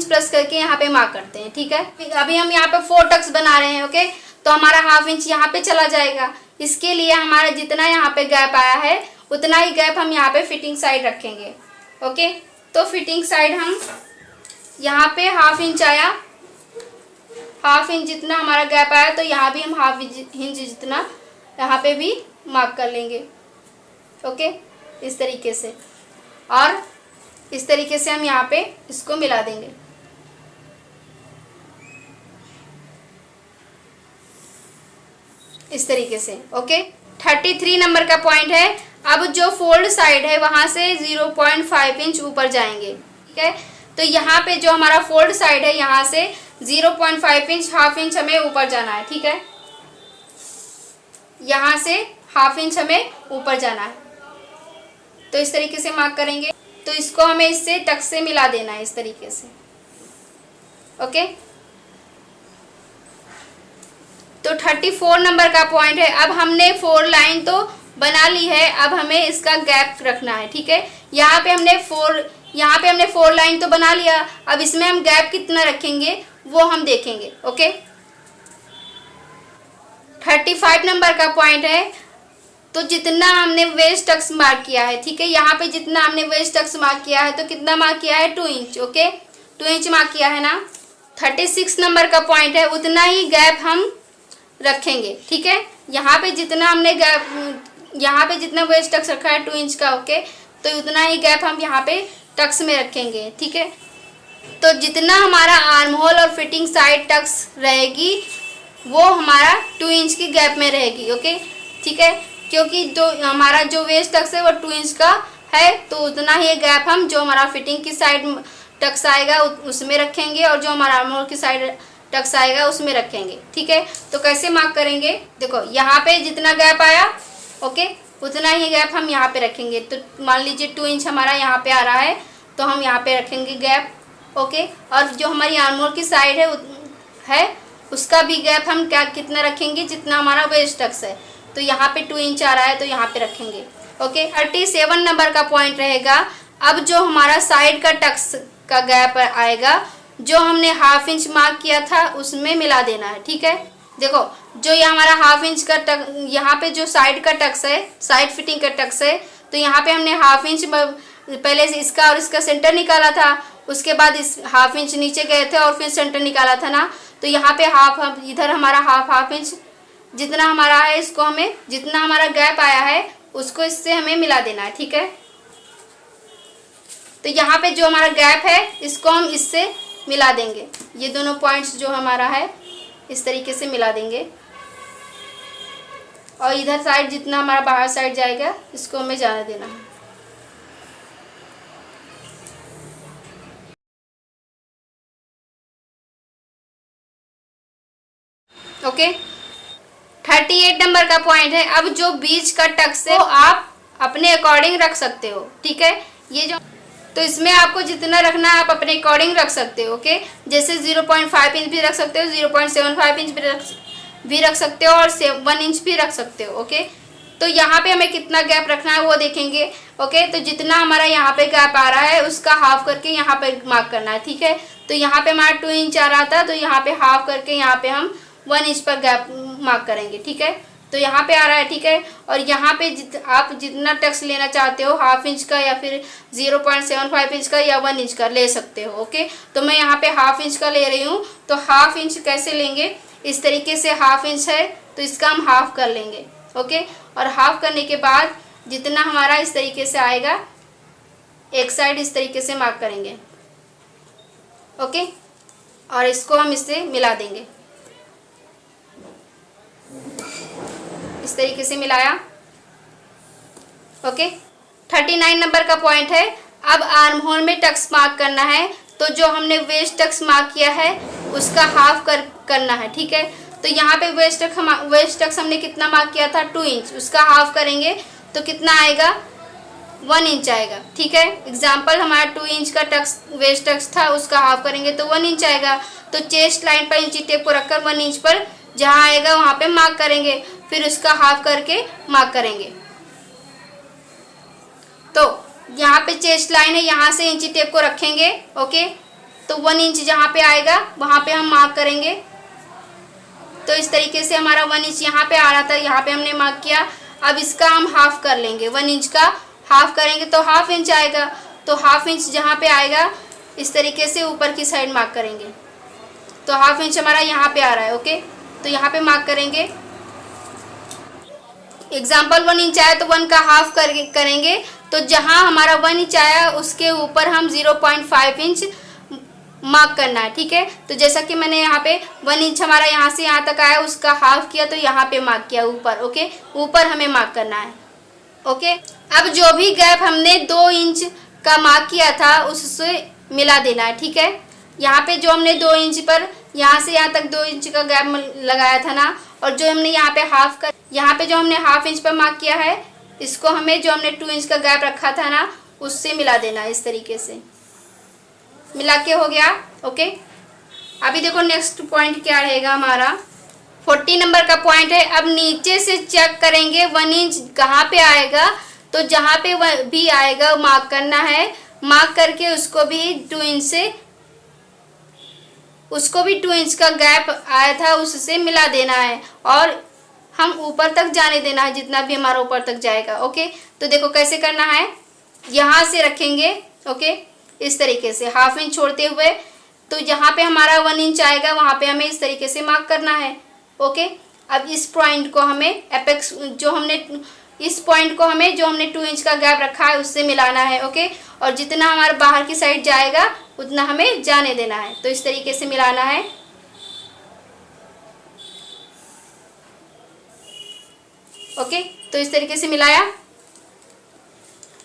प्लस करके यहाँ पे मार्क करते हैं। ठीक है, अभी हम यहाँ पे 4 टक्स बना रहे हैं। ओके, तो हमारा ½ इंच यहाँ पे चला जाएगा। इसके लिए हमारा जितना यहाँ पे गैप आया है उतना ही गैप हम यहाँ पे फिटिंग साइड रखेंगे। ओके, तो फिटिंग साइड हम यहाँ पे ½ इंच आया, ½ इंच जितना हमारा गैप आया तो यहाँ भी हम ½ इंच जितना यहाँ पे भी मार्क कर लेंगे। ओके, इस तरीके से, और इस तरीके से हम यहाँ पे इसको मिला देंगे। इस तरीके से। ओके, 33 नंबर का पॉइंट है। अब जो फोल्ड साइड है वहाँ से 0.5 इंच ऊपर जाएंगे। ठीक है, तो यहाँ पे जो हमारा फोल्ड साइड है यहाँ से 0.5 इंच ½ इंच हमें ऊपर जाना है। ठीक है, यहाँ से ½ इंच हमें ऊपर जाना है। तो इस तरीके से मार्क करेंगे। तो इसको हमें इससे टक से मिला देना है इस तरीके से। ओके, तो 34 नंबर का पॉइंट है। अब हमने 4 लाइन तो बना ली है, अब हमें इसका गैप रखना है। ठीक है, यहाँ पे हमने 4 लाइन तो बना लिया, अब इसमें हम गैप कितना रखेंगे वो हम देखेंगे। ओके, 35 नंबर का पॉइंट है। तो जितना हमने वेस्ट टक्स मार्क किया है, ठीक है, यहाँ पे जितना हमने वेस्ट टक्स मार्क किया है तो कितना मार्क किया है, 2 इंच। ओके, 2 इंच मार्क किया है ना। 36 नंबर का पॉइंट है, उतना ही गैप हम रखेंगे। ठीक है, यहाँ पे जितना हमने गैप, यहाँ पे जितना वेस्ट टक्स रखा है 2 इंच का, ओके, तो उतना ही गैप हम यहाँ पे टक्स में रखेंगे। ठीक है, तो जितना हमारा आर्म होल और फिटिंग साइड टक्स रहेगी वो हमारा 2 इंच की गैप में रहेगी। ओके, ठीक है, क्योंकि जो हमारा जो वेस्ट टक्स है वो 2 इंच का है, तो उतना ही गैप हम जो हमारा फिटिंग की साइड टक्स आएगा उसमें रखेंगे और जो हमारा आर्म होल की साइड टक्स आएगा उसमें रखेंगे। ठीक है, तो कैसे मार्क करेंगे, देखो यहाँ पे जितना गैप आया ओके उतना ही गैप हम यहाँ पे रखेंगे। तो मान लीजिए 2 इंच हमारा यहाँ पे आ रहा है तो हम यहाँ पे रखेंगे गैप। ओके, और जो हमारी आर्म होल की साइड है उसका भी गैप हम क्या कितना रखेंगे, जितना हमारा वेस्ट टक्स है। तो यहाँ पे 2 इंच आ रहा है तो यहाँ पे रखेंगे। ओके, 37 नंबर का पॉइंट रहेगा। अब जो हमारा साइड का टक्स का गैप आएगा, जो हमने हाफ इंच मार्क किया था उसमें मिला देना है। ठीक है, देखो जो ये हमारा हाफ इंच का टक, यहाँ पे जो साइड का टक्स है, साइड फिटिंग का टक्स है, तो यहाँ पे हमने हाफ इंच पहले इसका और इसका सेंटर निकाला था, उसके बाद इस हाफ इंच नीचे गए थे और फिर सेंटर निकाला था ना। तो यहाँ पे हाफ इधर हमारा हाफ इंच जितना हमारा है, इसको हमें जितना हमारा गैप आया है उसको इससे हमें मिला देना है। ठीक है, तो यहाँ पे जो हमारा गैप है इसको हम इससे मिला देंगे। ये दोनों पॉइंट्स जो हमारा है इस तरीके से मिला देंगे, और इधर साइड जितना हमारा बाहर साइड जाएगा इसको हमें जाने देना है। ओके, 38 नंबर का पॉइंट है। अब जो बीच का टक्स है वो आप अपने अकॉर्डिंग रख सकते हो। ठीक है, ये जो तो इसमें आपको जितना रखना है आप अपने अकॉर्डिंग रख सकते हो। ओके, जैसे 0.5 इंच भी रख सकते हो, 0.75 इंच भी रख सकते हो, और 1 इंच भी रख सकते हो। ओके, तो यहाँ पे हमें कितना गैप रखना है वो देखेंगे। ओके, तो जितना हमारा यहाँ पे गैप आ रहा है उसका हाफ करके यहाँ पे मार्क करना है। ठीक है, तो यहाँ पे हमारा 2 इंच आ रहा था, तो यहाँ पे हाफ करके यहाँ पे हम 1 इंच पर गैप मार्क करेंगे। ठीक है, तो यहाँ पे आ रहा है। ठीक है, और यहाँ पे आप जितना टक्स लेना चाहते हो, हाफ इंच का या फिर 0.75 इंच का या 1 इंच का ले सकते हो। ओके, तो मैं यहाँ पे हाफ इंच का ले रही हूँ। तो हाफ इंच कैसे लेंगे, इस तरीके से हाफ इंच है तो इसका हम हाफ कर लेंगे। ओके, और हाफ करने के बाद जितना हमारा इस तरीके से आएगा, एक साइड इस तरीके से मार्क करेंगे। ओके, और इसको हम इससे मिला देंगे। इस तरीके से मिलाया। ओके, 39 नंबर का पॉइंट है। अब आर्म होल में टक्स मार्क करना है, तो जो हमने वेस्ट टक्स मार्क किया है उसका हाफ करना है। ठीक है, तो यहाँ पे वेस्ट टक्स हमने कितना मार्क किया था, 2 इंच, उसका हाफ करेंगे तो कितना आएगा, 1 इंच आएगा। ठीक है, एग्जाम्पल हमारा 2 इंच का टक्स वेस्ट टक्स था, उसका हाफ करेंगे तो 1 इंच आएगा। तो चेस्ट लाइन पर इंची टेप को रखकर 1 इंच पर जहाँ आएगा वहाँ पे मार्क करेंगे, फिर उसका हाफ करके मार्क करेंगे। तो यहाँ पे चेस्ट लाइन है, यहाँ से इंची टेप को रखेंगे। ओके, तो 1 इंच जहाँ पे आएगा वहाँ पे हम मार्क करेंगे। तो इस तरीके से हमारा 1 इंच यहाँ पे आ रहा था, यहाँ पे हमने मार्क किया। अब इसका हम हाफ कर लेंगे, 1 इंच का हाफ करेंगे तो हाफ इंच आएगा। तो हाफ इंच जहाँ पे आएगा इस तरीके से ऊपर की साइड मार्क करेंगे। तो हाफ इंच हमारा यहाँ पे आ रहा है। ओके, तो यहाँ पे मार्क करेंगे। एग्जाम्पल 1 इंच आया तो 1 का हाफ करेंगे। तो जहाँ हमारा 1 इंच आया उसके ऊपर हम 0.5 इंच मार्क करना है। ठीक है, तो जैसा कि मैंने यहाँ पे 1 इंच हमारा यहाँ से यहाँ तक आया, उसका हाफ किया तो यहाँ पे मार्क किया ऊपर। ओके, ऊपर हमें मार्क करना है। ओके, अब जो भी गैप हमने 2 इंच का मार्क किया था उससे मिला देना है। ठीक है, यहाँ पे जो हमने 2 इंच पर यहाँ से यहाँ तक 2 इंच का गैप लगाया था ना, और जो हमने यहाँ पे यहाँ पे जो हमने हाफ इंच पर मार्क किया है, इसको हमें जो हमने 2 इंच का गैप रखा था ना उससे मिला देना है। इस तरीके से मिला के हो गया। ओके, अभी देखो नेक्स्ट पॉइंट क्या रहेगा हमारा, 40 नंबर का पॉइंट है। अब नीचे से चेक करेंगे 1 इंच कहाँ पे आएगा, तो जहाँ पे भी आएगा मार्क करना है। मार्क करके उसको भी 2 इंच का गैप आया था उससे मिला देना है, और हम ऊपर तक जाने देना है, जितना भी हमारा ऊपर तक जाएगा। ओके, तो देखो कैसे करना है, यहाँ से रखेंगे। ओके, इस तरीके से हाफ इंच छोड़ते हुए, तो जहाँ पे हमारा 1 इंच आएगा वहाँ पे हमें इस तरीके से मार्क करना है। ओके, अब इस पॉइंट को हमें एपेक्स जो हमने 2 इंच का गैप रखा है उससे मिलाना है। ओके, और जितना हमारा बाहर की साइड जाएगा उतना हमें जाने देना है। तो इस तरीके से मिलाना है। ओके, तो इस तरीके से मिलाया।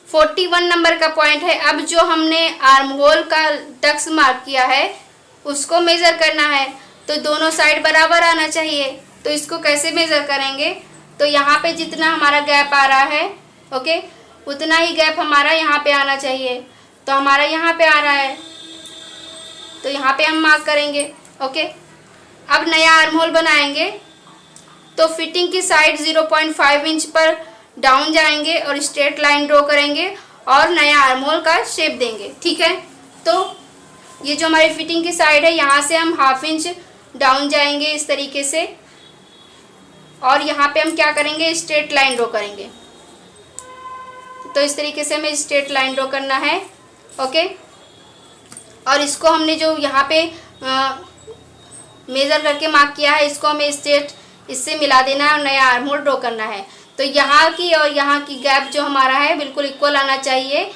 41 नंबर का पॉइंट है। अब जो हमने आर्म होल का टक्स मार्क किया है उसको मेज़र करना है, तो दोनों साइड बराबर आना चाहिए। तो इसको कैसे मेज़र करेंगे, तो यहाँ पे जितना हमारा गैप आ रहा है, ओके, उतना ही गैप हमारा यहाँ पे आना चाहिए। तो हमारा यहाँ पे आ रहा है, तो यहाँ पे हम मार्क करेंगे। ओके, अब नया आर्म होल बनाएंगे, तो फिटिंग की साइड 0.5 इंच पर डाउन जाएंगे और स्ट्रेट लाइन ड्रॉ करेंगे और नया आर्म होल का शेप देंगे। ठीक है, तो ये जो हमारी फिटिंग की साइड है यहाँ से हम 1/2 इंच डाउन जाएंगे इस तरीके से, और यहाँ पे हम क्या करेंगे, स्ट्रेट लाइन ड्रॉ करेंगे। तो इस तरीके से हमें स्ट्रेट लाइन ड्रॉ करना है। ओके, और इसको हमने जो यहाँ पे मेज़र करके मार्क किया है, इसको हमें स्ट्रेट इससे मिला देना है और नया आर्म होल ड्रॉ करना है। तो यहाँ की और यहाँ की गैप जो हमारा है बिल्कुल इक्वल आना चाहिए।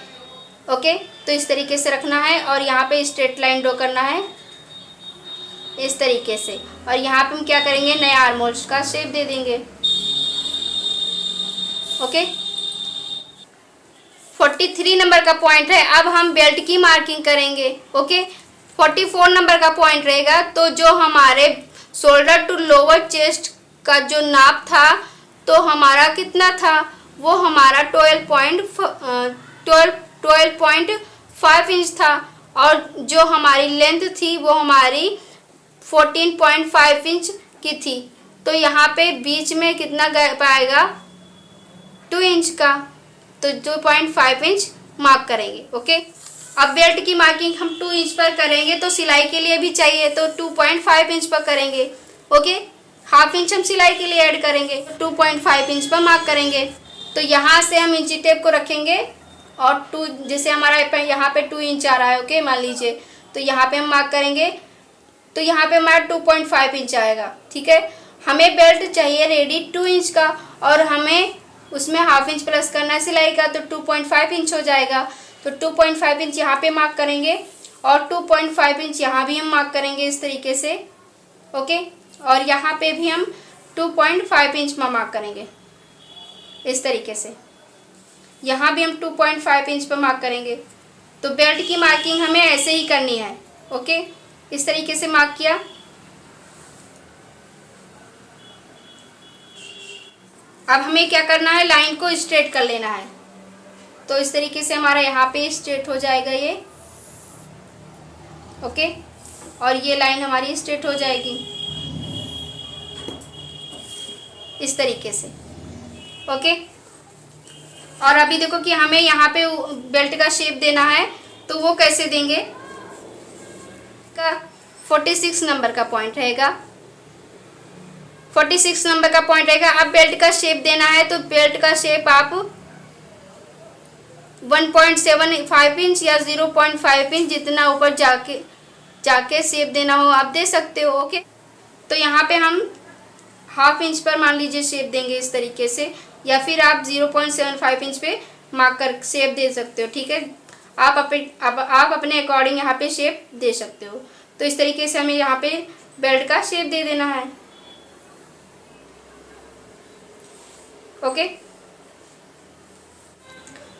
ओके, तो इस तरीके से रखना है और यहाँ पे स्ट्रेट लाइन ड्रॉ करना है इस तरीके से, और यहाँ पे हम क्या करेंगे, नया आर्म होल का शेप दे देंगे। ओके, 43 नंबर का पॉइंट है। अब हम बेल्ट की मार्किंग करेंगे। ओके, 44 नंबर का पॉइंट रहेगा। तो जो हमारे शोल्डर टू लोअर चेस्ट का जो नाप था, तो हमारा कितना था, वो हमारा 12.5 इंच था, और जो हमारी लेंथ थी वो हमारी 14.5 इंच की थी। तो यहाँ पे बीच में कितना गैप आएगा, 2 इंच का, तो 2.5 इंच मार्क करेंगे। ओके, अब बेल्ट की मार्किंग हम 2 इंच पर करेंगे, तो सिलाई के लिए भी चाहिए, तो 2.5 इंच पर करेंगे। ओके, 1/2 इंच हम सिलाई के लिए ऐड करेंगे, 2.5 इंच पर मार्क करेंगे। तो यहाँ से हम इंची टेप को रखेंगे और 2, जैसे हमारा यहाँ पे 2 इंच आ रहा है, ओके मान लीजिए, तो यहाँ पे हम मार्क करेंगे, तो यहाँ पे हमारा 2.5 इंच आएगा। ठीक है, हमें बेल्ट चाहिए रेडी 2 इंच का, और हमें उसमें 1/2 इंच प्लस करना है सिलाई का, तो 2.5 इंच हो जाएगा। तो 2.5 इंच यहाँ पे मार्क करेंगे और 2.5 इंच यहाँ भी हम मार्क करेंगे इस तरीके से। ओके, और यहाँ पे भी हम 2.5 इंच में मार्क करेंगे इस तरीके से, यहाँ भी हम 2.5 इंच पर मार्क करेंगे। तो बेल्ट की मार्किंग हमें ऐसे ही करनी है। ओके, इस तरीके से मार्क किया। अब हमें क्या करना है, लाइन को स्ट्रेट कर लेना है। तो इस तरीके से हमारा यहाँ पे स्ट्रेट हो जाएगा ये। ओके, और ये लाइन हमारी स्ट्रेट हो जाएगी इस तरीके से। ओके, और अभी देखो कि हमें यहाँ पे बेल्ट का शेप देना है, तो वो कैसे देंगे, का 46 नंबर का पॉइंट रहेगा। 46 नंबर का पॉइंट रहेगा। अब बेल्ट का शेप देना है, तो बेल्ट का शेप आप 1.75 इंच या 0.5 इंच जितना ऊपर जाके शेप देना हो आप दे सकते हो। ओके, तो यहाँ पे हम 1/2 इंच पर मान लीजिए शेप देंगे इस तरीके से, या फिर आप 0.75 इंच पे मार्क कर शेप दे सकते हो। ठीक है, आप अपने अकॉर्डिंग यहाँ पे शेप दे सकते हो। तो इस तरीके से हमें यहाँ पे बेल्ट का शेप दे देना है। ओके,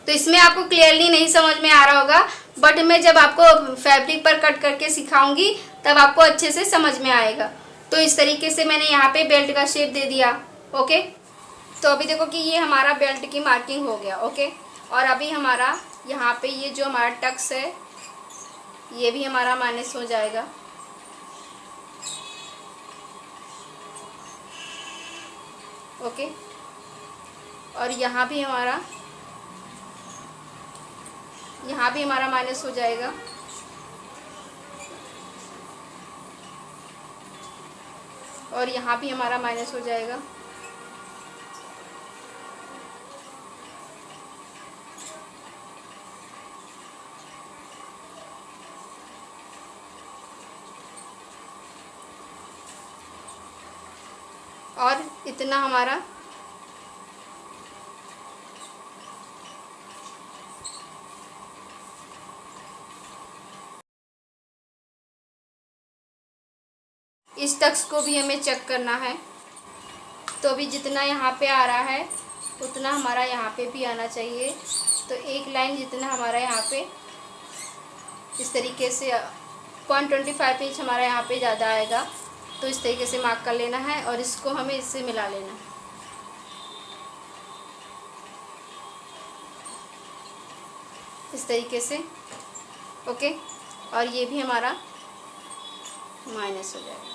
तो इसमें आपको क्लियरली नहीं समझ में आ रहा होगा, बट मैं जब आपको फैब्रिक पर कट करके सिखाऊंगी तब आपको अच्छे से समझ में आएगा। तो इस तरीके से मैंने यहाँ पे बेल्ट का शेप दे दिया। ओके, तो अभी देखो कि ये हमारा बेल्ट की मार्किंग हो गया। ओके, और अभी हमारा यहाँ पे ये जो हमारा टक्स है ये भी हमारा माइनस हो जाएगा। ओके, और यहाँ भी हमारा माइनस हो जाएगा। और यहाँ भी हमारा माइनस हो जाएगा। और इतना हमारा इस टक्स को भी हमें चेक करना है। तो अभी जितना यहाँ पे आ रहा है उतना हमारा यहाँ पे भी आना चाहिए। तो एक लाइन जितना हमारा यहाँ पे इस तरीके से 0.25 इंच हमारा यहाँ पे ज़्यादा आएगा। तो इस तरीके से मार्क कर लेना है और इसको हमें इससे मिला लेना है। इस तरीके से। ओके, और ये भी हमारा माइनस हो जाएगा।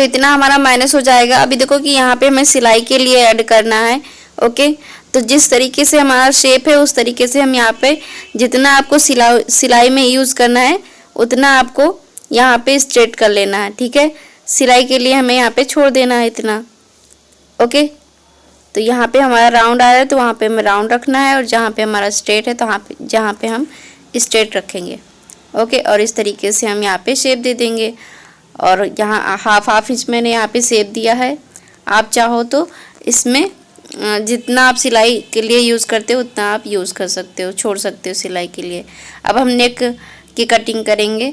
तो इतना हमारा माइनस हो जाएगा। अभी देखो कि यहाँ पे हमें सिलाई के लिए ऐड करना है। ओके, तो जिस तरीके से हमारा शेप है उस तरीके से हम यहाँ पे जितना आपको सिलाई में यूज़ करना है उतना आपको यहाँ पे स्ट्रेट कर लेना है। ठीक है, सिलाई के लिए हमें यहाँ पे छोड़ देना है इतना। ओके, तो यहाँ पे हमारा राउंड आ रहा है तो वहाँ पे हमें राउंड रखना है, और जहाँ पे हमारा स्ट्रेट है तो जहाँ पे हम स्ट्रेट रखेंगे। ओके, और इस तरीके से हम यहाँ पे शेप दे देंगे। और यहाँ हाफ इंच मैंने यहाँ पे शेप दिया है। आप चाहो तो इसमें जितना आप सिलाई के लिए यूज़ करते हो उतना आप यूज़ कर सकते हो, छोड़ सकते हो सिलाई के लिए। अब हम नेक की कटिंग करेंगे।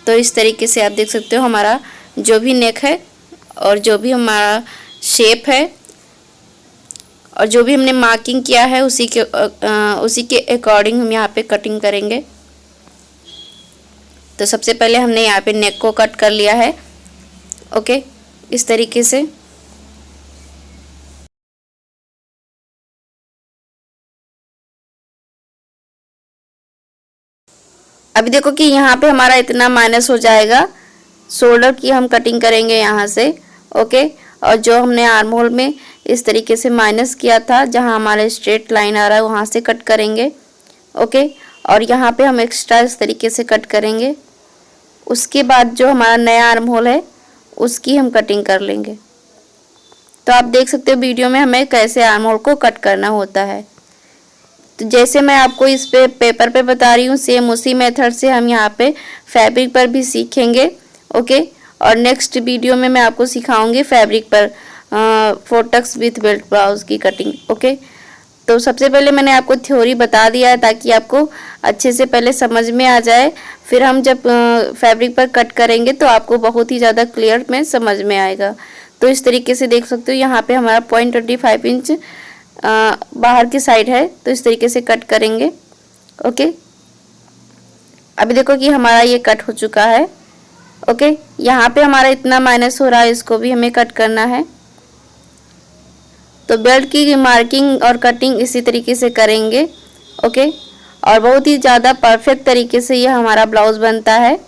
तो इस तरीके से आप देख सकते हो हमारा जो भी नेक है और जो भी हमारा शेप है और जो भी हमने मार्किंग किया है उसी के अकॉर्डिंग हम यहाँ पे कटिंग करेंगे। तो सबसे पहले हमने यहाँ पे नेक को कट कर लिया है। ओके, इस तरीके से। अभी देखो कि यहाँ पे हमारा इतना माइनस हो जाएगा। शोल्डर की हम कटिंग करेंगे यहाँ से। ओके, और जो हमने आर्म होल में इस तरीके से माइनस किया था, जहाँ हमारा स्ट्रेट लाइन आ रहा है वहाँ से कट करेंगे। ओके, और यहाँ पे हम एक्स्ट्रा इस तरीके से कट करेंगे। उसके बाद जो हमारा नया आर्म होल है उसकी हम कटिंग कर लेंगे। तो आप देख सकते हो वीडियो में हमें कैसे आर्म होल को कट करना होता है। तो जैसे मैं आपको इस पे पेपर पे बता रही हूँ, सेम उसी मेथड से हम यहाँ पे फैब्रिक पर भी सीखेंगे। ओके, और नेक्स्ट वीडियो में मैं आपको सिखाऊंगी फैब्रिक पर फोटक्स विथ बेल्ट ब्लाउज की कटिंग। ओके, तो सबसे पहले मैंने आपको थ्योरी बता दिया है ताकि आपको अच्छे से पहले समझ में आ जाए। फिर हम जब फैब्रिक पर कट करेंगे तो आपको बहुत ही ज़्यादा क्लियर में समझ में आएगा। तो इस तरीके से देख सकते हो यहाँ पे हमारा 0.25 इंच बाहर की साइड है, तो इस तरीके से कट करेंगे। ओके, अभी देखो कि हमारा ये कट हो चुका है। ओके, यहाँ पे हमारा इतना माइनस हो रहा है, इसको भी हमें कट करना है। तो बेल्ट की मार्किंग और कटिंग इसी तरीके से करेंगे। ओके, और बहुत ही ज़्यादा परफेक्ट तरीके से ये हमारा ब्लाउज बनता है।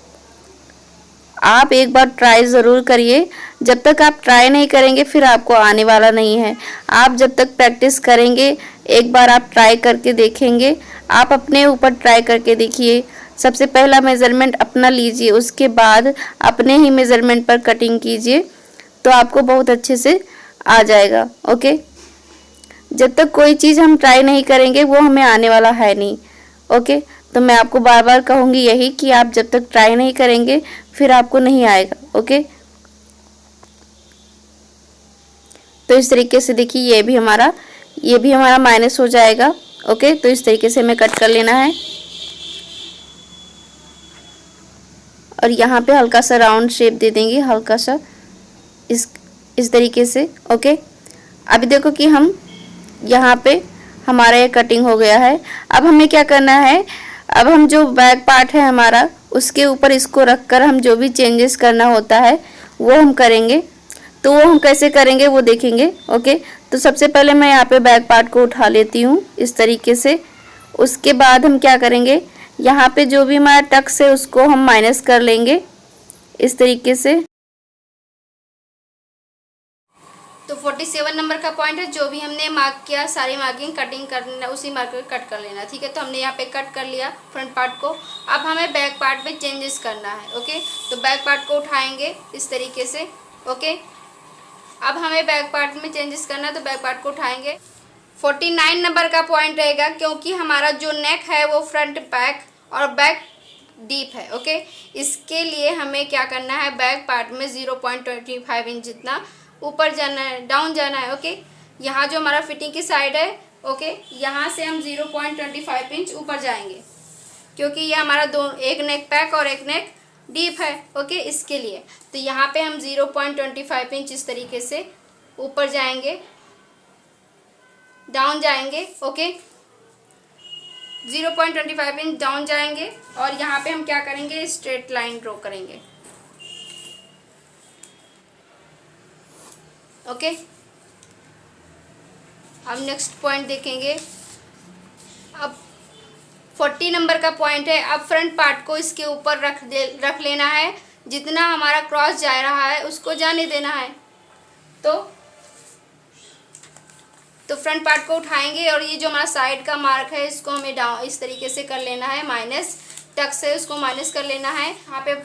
आप एक बार ट्राई ज़रूर करिए। जब तक आप ट्राई नहीं करेंगे फिर आपको आने वाला नहीं है। आप जब तक प्रैक्टिस करेंगे, एक बार आप ट्राई करके देखेंगे, आप अपने ऊपर ट्राई करके देखिए। सबसे पहला मेज़रमेंट अपना लीजिए, उसके बाद अपने ही मेज़रमेंट पर कटिंग कीजिए, तो आपको बहुत अच्छे से आ जाएगा। ओके, जब तक कोई चीज़ हम ट्राई नहीं करेंगे वो हमें आने वाला है नहीं। ओके, तो मैं आपको बार बार कहूँगी यही कि आप जब तक ट्राई नहीं करेंगे फिर आपको नहीं आएगा। ओके, तो इस तरीके से देखिए ये भी हमारा माइनस हो जाएगा। ओके, तो इस तरीके से हमें कट कर लेना है और यहाँ पे हल्का सा राउंड शेप दे देंगे, हल्का सा इस तरीके से। ओके, अभी देखो कि हम यहाँ पे हमारा ये कटिंग हो गया है। अब हमें क्या करना है, अब हम जो बैक पार्ट है हमारा उसके ऊपर इसको रखकर हम जो भी चेंजेस करना होता है वो हम करेंगे। तो वो हम कैसे करेंगे वो देखेंगे। ओके, तो सबसे पहले मैं यहाँ पे बैक पार्ट को उठा लेती हूँ इस तरीके से। उसके बाद हम क्या करेंगे, यहाँ पे जो भी हमारा टक्स है उसको हम माइनस कर लेंगे इस तरीके से। तो 47 नंबर का पॉइंट है, जो भी हमने मार्क किया सारी मार्किंग कटिंग करना, उसी मार्क पे कट कर लेना। ठीक है, तो हमने यहाँ पे कट कर लिया फ्रंट पार्ट को। अब हमें बैक पार्ट में चेंजेस करना है। ओके, तो बैक पार्ट को उठाएंगे इस तरीके से। ओके, अब हमें बैक पार्ट में चेंजेस करना है तो बैक पार्ट को उठाएंगे। 49 नंबर का पॉइंट रहेगा, क्योंकि हमारा जो नेक है वो फ्रंट बैक और बैक डीप है। ओके, इसके लिए हमें क्या करना है, बैक पार्ट में 0.25 इंच जितना ऊपर जाना है, डाउन जाना है। ओके, यहाँ जो हमारा फिटिंग की साइड है, ओके, यहाँ से हम 0.25 इंच ऊपर जाएंगे, क्योंकि ये हमारा एक नेक पैक और एक नेक डीप है। ओके, इसके लिए तो यहाँ पे हम 0.25 इंच इस तरीके से ऊपर जाएंगे, डाउन जाएंगे। ओके, 0.25 इंच डाउन जाएंगे और यहाँ पे हम क्या करेंगे, स्ट्रेट लाइन ड्रॉ करेंगे। ओके, अब नेक्स्ट पॉइंट देखेंगे। अब 40 नंबर का पॉइंट है, अब फ्रंट पार्ट को इसके ऊपर रख लेना है जितना हमारा क्रॉस जा रहा है उसको जाने देना है। तो फ्रंट पार्ट को उठाएंगे और ये जो हमारा साइड का मार्क है इसको हमें डाउन इस तरीके से कर लेना है, माइनस तक से उसको माइनस कर लेना है। यहाँ पे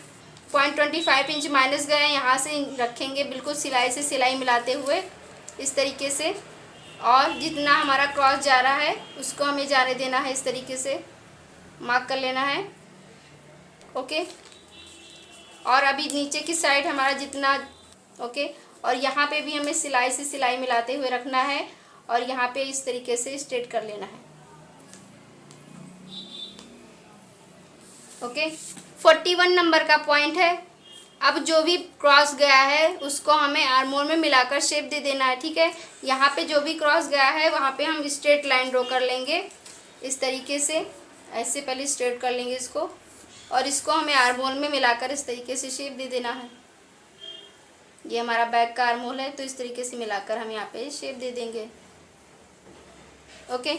0.25 इंच माइनस गए, यहाँ से रखेंगे बिल्कुल सिलाई से सिलाई मिलाते हुए इस तरीके से, और जितना हमारा क्रॉस जा रहा है उसको हमें जाने देना है, इस तरीके से मार्क कर लेना है। ओके, और अभी नीचे की साइड हमारा जितना ओके, और यहाँ पे भी हमें सिलाई से सिलाई मिलाते हुए रखना है और यहाँ पे इस तरीके से स्ट्रेट कर लेना है। ओके, 41 नंबर का पॉइंट है। अब जो भी क्रॉस गया है उसको हमें आर्म होल में मिलाकर शेप दे देना है। ठीक है, यहाँ पे जो भी क्रॉस गया है वहाँ पे हम स्ट्रेट लाइन ड्रॉ कर लेंगे इस तरीके से, ऐसे पहले स्ट्रेट कर लेंगे इसको, और इसको हमें आर्म होल में मिलाकर इस तरीके से शेप दे देना है। ये हमारा बैक का आर्म होल है, तो इस तरीके से मिलाकर हम यहाँ पे शेप दे देंगे। ओके,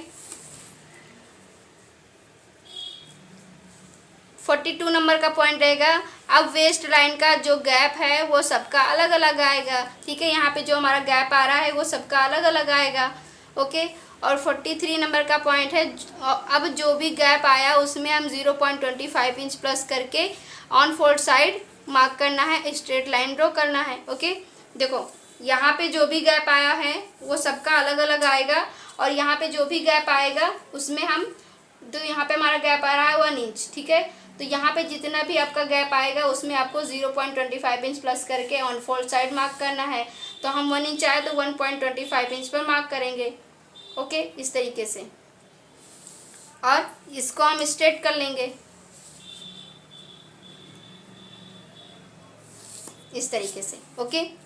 42 नंबर का पॉइंट रहेगा। अब वेस्ट लाइन का जो गैप है वो सबका अलग अलग आएगा। ठीक है, यहाँ पे जो हमारा गैप आ रहा है वो सबका अलग अलग आएगा। ओके, और 43 नंबर का पॉइंट है, अब जो भी गैप आया उसमें हम 0.25 इंच प्लस करके ऑन फोल्ड साइड मार्क करना है, स्ट्रेट लाइन ड्रॉ करना है। ओके, देखो यहाँ पे जो भी गैप आया है वो सबका अलग अलग आएगा, और यहाँ पे जो भी गैप आएगा उसमें हम तो यहाँ पे हमारा गैप आ रहा है 1 इंच। ठीक है, तो यहाँ पे जितना भी आपका गैप आएगा उसमें आपको 0.25 इंच प्लस करके ऑन फोल्ड साइड मार्क करना है। तो हम 1 इंच आए तो 1.25 इंच पर मार्क करेंगे। ओके, इस तरीके से, और इसको हम स्ट्रेट कर लेंगे इस तरीके से। ओके,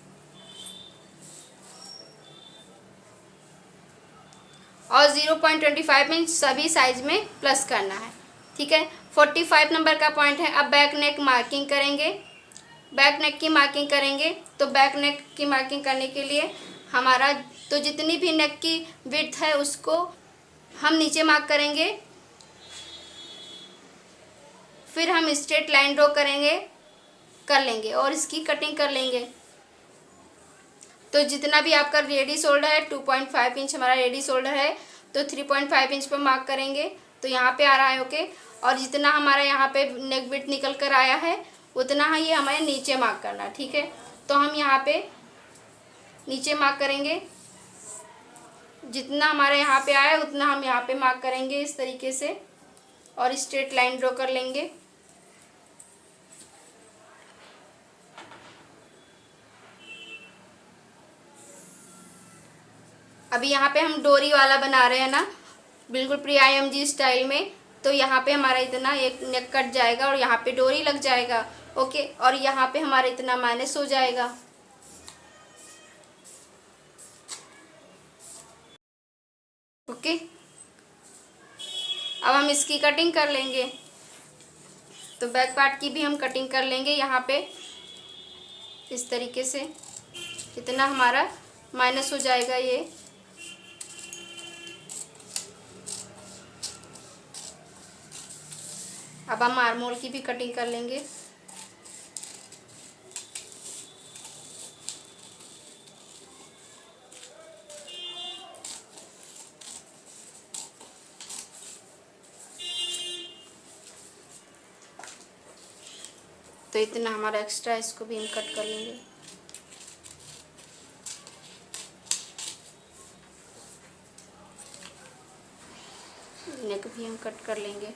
और 0.25 इंच सभी साइज में प्लस करना है। ठीक है, 45 नंबर का पॉइंट है। अब बैक नेक मार्किंग करेंगे, बैक नेक की मार्किंग करेंगे। तो बैक नेक की मार्किंग करने के लिए हमारा तो जितनी भी नेक की विड्थ है उसको हम नीचे मार्क करेंगे, फिर हम स्ट्रेट लाइन ड्रॉ कर लेंगे और इसकी कटिंग कर लेंगे। तो जितना भी आपका रेडी शोल्डर है 2.5 इंच हमारा रेडी शोल्डर है, तो 3.5 इंच पर मार्क करेंगे। तो यहाँ पे आ रहा है। ओके, और जितना हमारा यहाँ पे नेक विड्थ निकल कर आया है उतना ही हमें नीचे मार्क करना है। ठीक है, तो हम यहाँ पे नीचे मार्क करेंगे, जितना हमारे यहाँ पे आया उतना हम यहाँ पे मार्क करेंगे इस तरीके से, और स्ट्रेट लाइन ड्रॉ कर लेंगे। अभी यहाँ पे हम डोरी वाला बना रहे हैं ना, बिल्कुल प्री IMG स्टाइल में। तो यहाँ पे हमारा इतना एक नेक कट जाएगा और यहाँ पे डोरी लग जाएगा। ओके, और यहाँ पे हमारा इतना माइनस हो जाएगा। ओके, अब हम इसकी कटिंग कर लेंगे। तो बैक पार्ट की भी हम कटिंग कर लेंगे यहाँ पे इस तरीके से, इतना हमारा माइनस हो जाएगा ये। अब हम आर्म होल की भी कटिंग कर लेंगे। तो इतना हमारा एक्स्ट्रा, इसको भी हम कट कर लेंगे। नेक भी हम कट कर लेंगे।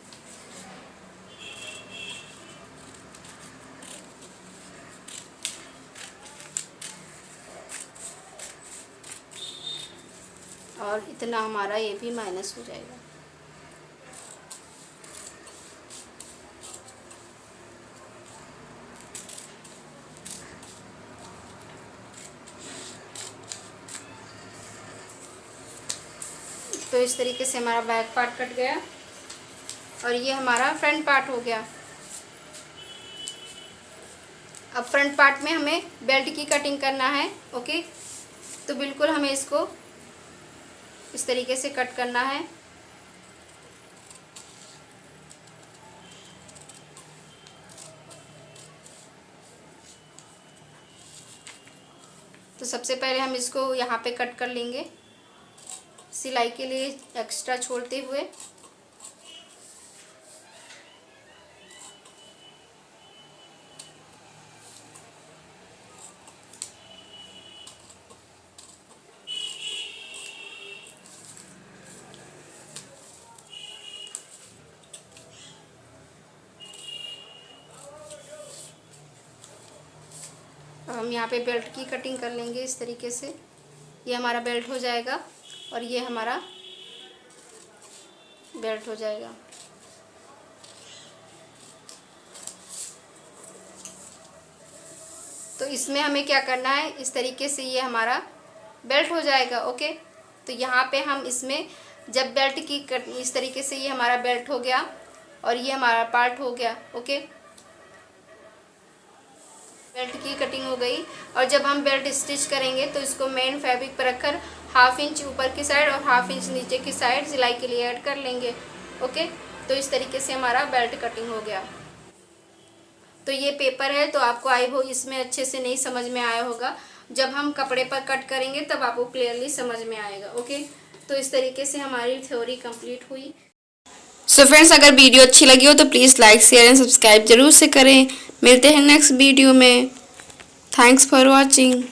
और इतना हमारा ये भी माइनस हो जाएगा। तो इस तरीके से हमारा बैक पार्ट कट गया और ये हमारा फ्रंट पार्ट हो गया। अब फ्रंट पार्ट में हमें बेल्ट की कटिंग करना है। ओके, तो बिल्कुल हमें इसको इस तरीके से कट करना है। सबसे पहले हम इसको यहाँ पे कट कर लेंगे सिलाई के लिए एक्स्ट्रा छोड़ते हुए। अब हम यहाँ पे बेल्ट की कटिंग कर लेंगे इस तरीके से। ये हमारा बेल्ट हो जाएगा और ये हमारा बेल्ट हो जाएगा। तो इसमें हमें क्या करना है, इस तरीके से ये हमारा बेल्ट हो जाएगा। ओके, तो यहाँ पे हम इसमें जब बेल्ट की कट इस तरीके से ये हमारा बेल्ट हो गया और ये हमारा पार्ट हो गया। ओके, बेल्ट की कटिंग हो गई। और जब हम बेल्ट स्टिच करेंगे तो इसको मेन फैब्रिक पर रखकर 1/2 इंच ऊपर की साइड और 1/2 इंच नीचे की साइड सिलाई के लिए ऐड कर लेंगे। ओके, तो इस तरीके से हमारा बेल्ट कटिंग हो गया। तो ये पेपर है, तो आपको आई हो इसमें अच्छे से नहीं समझ में आया होगा। जब हम कपड़े पर कट करेंगे तब आपको क्लियरली समझ में आएगा। ओके, तो इस तरीके से हमारी थ्योरी कंप्लीट हुई। सो फ्रेंड्स, अगर वीडियो अच्छी लगी हो तो please like share and subscribe जरूर से करें। मिलते हैं नेक्स्ट वीडियो में। Thanks for watching.